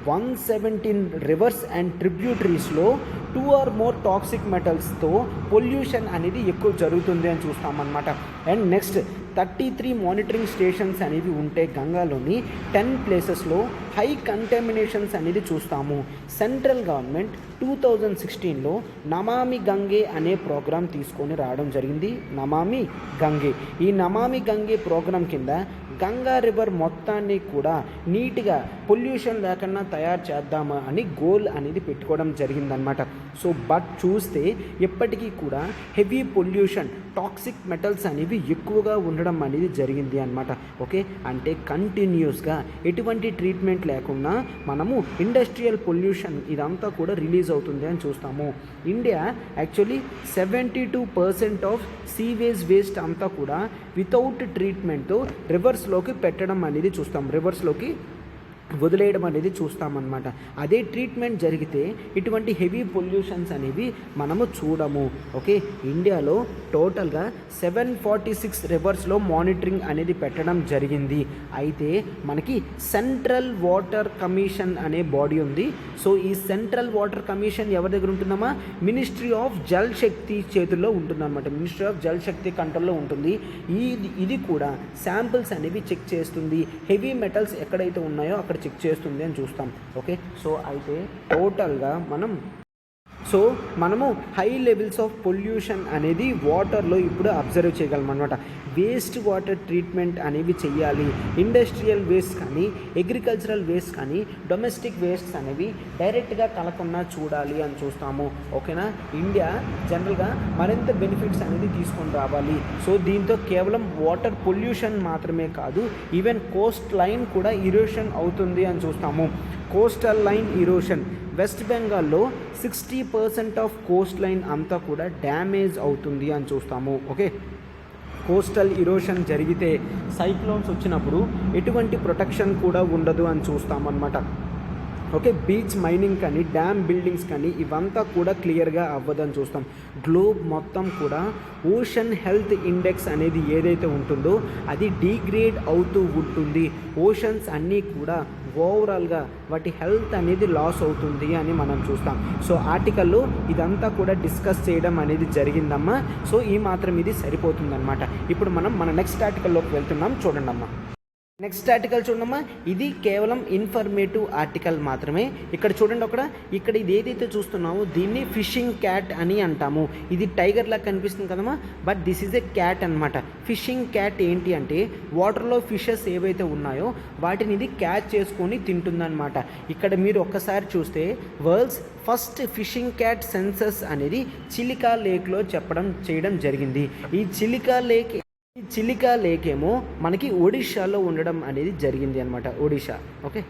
117 రివర్స్ అండ్ ట్రిబ్యూటరీస్లో 2 or more టాక్సిక్ మెటల్స్తో పొల్యూషన్ అనేది ఎక్కువ జరుగుతుంది అని చూస్తామన్నమాట. అండ్ నెక్స్ట్ 33 మానిటరింగ్ స్టేషన్స్ అనేవి ఉంటే గంగాలోని 10 ప్లేసెస్లో హై కంటామినేషన్స్ అనేది చూస్తాము. సెంట్రల్ గవర్నమెంట్ 2016లో నమామి గంగే అనే ప్రోగ్రాం తీసుకొని రావడం జరిగింది. నమామి గంగే, ఈ నమామి గంగే ప్రోగ్రాం కింద గంగా రివర్ మొత్తాన్ని కూడా నీట్గా పొల్యూషన్ లేకుండా తయారు చేద్దామా అని గోల్ అనేది పెట్టుకోవడం జరిగిందనమాట. సో బట్ చూస్తే ఎప్పటికీ కూడా హెవీ పొల్యూషన్, టాక్సిక్ మెటల్స్ అనేవి ఎక్కువగా ఉండడం అనేది జరిగింది అనమాట. ఓకే, అంటే కంటిన్యూస్గా ఎటువంటి ట్రీట్మెంట్ లేకుండా మనము ఇండస్ట్రియల్ పొల్యూషన్ ఇదంతా కూడా రిలీజ్ అవుతుంది అని చూస్తాము. India actually 72% of sewage waste అంతా కూడా వితౌట్ ట్రీట్మెంట్తో రివర్స్లోకి పెట్టడం అనేది చూస్తాం, రివర్స్లోకి వదిలేయడం అనేది చూస్తామన్నమాట. అదే ట్రీట్మెంట్ జరిగితే ఇటువంటి హెవీ పొల్యూషన్స్ అనేవి మనము చూడము. ఓకే, ఇండియాలో టోటల్గా 746 రివర్స్లో మానిటరింగ్ అనేది పెట్టడం జరిగింది. అయితే మనకి సెంట్రల్ వాటర్ కమిషన్ అనే బాడీ ఉంది. సో ఈ సెంట్రల్ వాటర్ కమిషన్ ఎవరి దగ్గర ఉంటుందమ్మా, మినిస్ట్రీ ఆఫ్ జల్ శక్తి చేతుల్లో ఉంటుందన్నమాట. మినిస్ట్రీ ఆఫ్ జల్ శక్తి కంట్రోల్లో ఉంటుంది. ఇది కూడా శాంపిల్స్ అనేవి చెక్ చేస్తుంది. హెవీ మెటల్స్ ఎక్కడైతే ఉన్నాయో అక్కడ చెక్ చేస్తుంది అని చూస్తాం. ఓకే, సో అయితే టోటల్గా మనం సో మనము హై లెవెల్స్ ఆఫ్ పొల్యూషన్ అనేది వాటర్లో ఇప్పుడు అబ్జర్వ్ చేయగలం అనమాట. వేస్ట్ వాటర్ ట్రీట్మెంట్ అనేవి చేయాలి. ఇండస్ట్రియల్ వేస్ట్ కానీ, అగ్రికల్చరల్ వేస్ట్ కానీ, డొమెస్టిక్ వేస్ట్ అనేవి డైరెక్ట్గా కలకుండా చూడాలి అని చూస్తాము. ఓకేనా. ఇండియా జనరల్గా మరింత బెనిఫిట్స్ అనేది తీసుకొని రావాలి. సో దీంతో కేవలం వాటర్ పొల్యూషన్ మాత్రమే కాదు, ఈవెన్ కోస్ట్ లైన్ కూడా ఇరోషన్ అవుతుంది అని చూస్తాము. కోస్టల్ లైన్ ఇరోషన్ వెస్ట్ బెంగాల్లో 60% ఆఫ్ కోస్ట్ లైన్ అంతా కూడా డ్యామేజ్ అవుతుంది అని చూస్తాము. ఓకే. కోస్టల్ ఇరోషన్ జరిగితే సైక్లోన్స్ వచ్చినప్పుడు ఎటువంటి ప్రొటెక్షన్ కూడా ఉండదు అని చూస్తామన్నమాట. ఓకే. బీచ్ మైనింగ్ కానీ, డ్యామ్ బిల్డింగ్స్ కానీ ఇవంతా కూడా క్లియర్గా అవ్వదని చూస్తాం. గ్లోబ్ మొత్తం కూడా ఓషన్ హెల్త్ ఇండెక్స్ అనేది ఏదైతే ఉంటుందో అది డిగ్రేడ్ అవుతూ ఉంటుంది. ఓషన్స్ అన్నీ కూడా ఓవరాల్గా వాటి హెల్త్ అనేది లాస్ అవుతుంది అని మనం చూస్తాం. సో ఆర్టికల్లో ఇదంతా కూడా డిస్కస్ చేయడం అనేది జరిగిందమ్మా. సో ఈ మాత్రం ఇది సరిపోతుందన్నమాట. ఇప్పుడు మనం మన నెక్స్ట్ ఆర్టికల్లోకి వెళ్తున్నాం. చూడండి అమ్మా. నెక్స్ట్ ఆర్టికల్ చూడమ్మా. ఇది కేవలం ఇన్ఫర్మేటివ్ ఆర్టికల్ మాత్రమే. ఇక్కడ చూడండి, ఇక్కడ ఇది ఏదైతే చూస్తున్నామో దీన్ని ఫిషింగ్ క్యాట్ అని అంటాము. ఇది టైగర్ లాగా కనిపిస్తుంది కదమ్మా, but this is a cat అనమాట. ఫిషింగ్ క్యాట్ ఏంటి అంటే వాటర్లో ఫిషెస్ ఏవైతే ఉన్నాయో వాటిని ఇది క్యాచ్ చేసుకొని తింటుందన్నమాట. ఇక్కడ మీరు ఒక్కసారి చూస్తే world's first fishing cat census అనేది చిలికా లేక్లో చేయడం జరిగింది. ఈ చిలికా లేక్ ఏమో మనకి ఒడిషాలో ఉండడం అనేది జరిగింది అనమాట. ఒడిషా. ఓకే.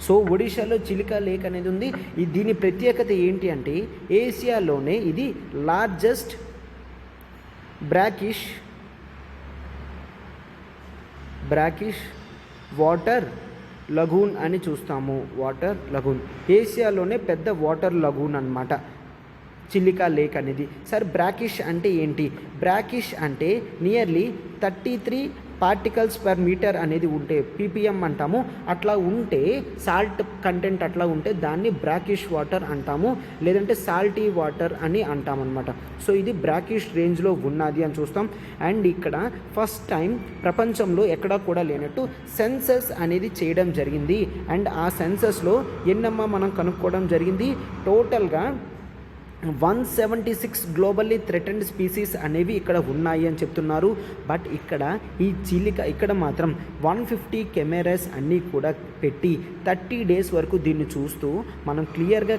సో ఒడిషాలో చిలికా లేక్ అనేది ఉంది. దీని ప్రత్యేకత ఏంటి అంటే ఏషియాలోనే ఇది లార్జెస్ట్ బ్రాకిష్ వాటర్ లగూన్ అని చూస్తాము. వాటర్ లగూన్ ఏషియాలోనే పెద్ద వాటర్ లగూన్ అన్నమాట చిలికా లేక్ అనేది. సార్ బ్రాకిష్ అంటే ఏంటి? బ్రాకిష్ అంటే నియర్లీ 33 పార్టికల్స్ పర్ మీటర్ అనేది ఉంటే పీపీఎం అంటాము. అట్లా ఉంటే సాల్ట్ కంటెంట్ అట్లా ఉంటే దాన్ని బ్రాకిష్ వాటర్ అంటాము, లేదంటే సాల్టీ వాటర్ అని అంటామన్నమాట. సో ఇది బ్రాకిష్ రేంజ్లో ఉన్నది అని చూస్తాం. అండ్ ఇక్కడ ఫస్ట్ టైం ప్రపంచంలో ఎక్కడా కూడా లేనట్టు సెన్సస్ అనేది చేయడం జరిగింది. అండ్ ఆ సెన్సస్లో ఎన్నమ్మా మనం కనుక్కోవడం జరిగింది. టోటల్గా 176 గ్లోబల్లీ థ్రెటెండ్ స్పీసీస్ అనేవి ఇక్కడ ఉన్నాయి అని చెప్తున్నారు. బట్ ఇక్కడ మాత్రం 150 కెమెరాస్ అన్నీ కూడా పెట్టి 30 డేస్ వరకు దీన్ని చూస్తూ మనం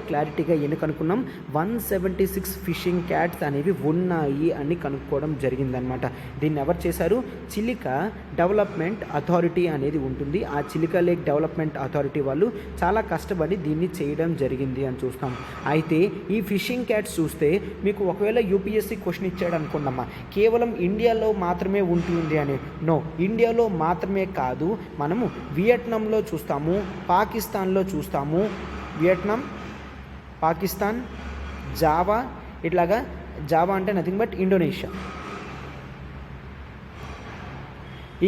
క్లారిటీగా కనుక్కున్నాం 176 ఫిషింగ్ క్యాట్స్ అనేవి ఉన్నాయి అని కనుక్కోవడం జరిగిందనమాట. దీన్ని ఎవరు చేశారు? చిలికా డెవలప్మెంట్ అథారిటీ అనేది ఉంటుంది. ఆ చిలికా లేక్ డెవలప్మెంట్ అథారిటీ వాళ్ళు చాలా కష్టపడి దీన్ని చేయడం జరిగింది అని చూస్తాం. అయితే ఈ ఫిషింగ్ క్యాట్స్ చూస్తే మీకు ఒకవేళ యూపీఎస్సీ క్వశ్చన్ ఇచ్చాడు అనుకోండమ్మా, కేవలం ఇండియాలో మాత్రమే ఉంటుంది అని. నో, ఇండియాలో మాత్రమే కాదు, మనము వియట్నాంలో చూస్తాము, పాకిస్తాన్లో చూస్తాము. వియట్నాం, పాకిస్తాన్, జావా, ఇట్లాగా జావా అంటే నథింగ్ బట్ ఇండోనేషియా.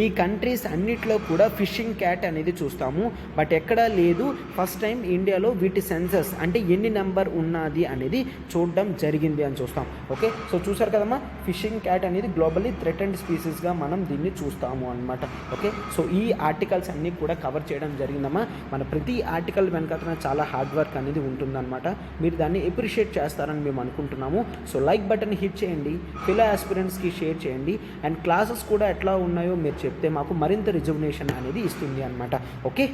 ఈ కంట్రీస్ అన్నిట్లో కూడా ఫిషింగ్ క్యాట్ అనేది చూస్తాము. బట్ ఎక్కడా లేదు. ఫస్ట్ టైం ఇండియాలో వీటి సెన్సస్ అంటే ఎన్ని నెంబర్ ఉన్నది అనేది చూడడం జరిగింది అని చూస్తాం. ఓకే. సో చూసారు కదమ్మా, ఫిషింగ్ క్యాట్ అనేది గ్లోబల్లీ థ్రెటెండ్ స్పీసీస్గా మనం దీన్ని చూస్తాము అనమాట. ఓకే. సో ఈ ఆర్టికల్స్ అన్నీ కూడా కవర్ చేయడం జరిగిందమ్మా. మన ప్రతి ఆర్టికల్ వెనకాల చాలా హార్డ్ వర్క్ అనేది ఉంటుందన్నమాట. మీరు దాన్ని ఎప్రిషియేట్ చేస్తారని మేము అనుకుంటున్నాము. సో లైక్ బటన్ హిట్ చేయండి, ఫిలో ఆస్పిరెంట్స్కి షేర్ చేయండి. అండ్ క్లాసెస్ కూడా ఎట్లా ఉన్నాయో మీరు చెప్తే మాకు మరింత రిజర్వేషన్ అనేది ఇస్తుంది అనమాట. ఓకే.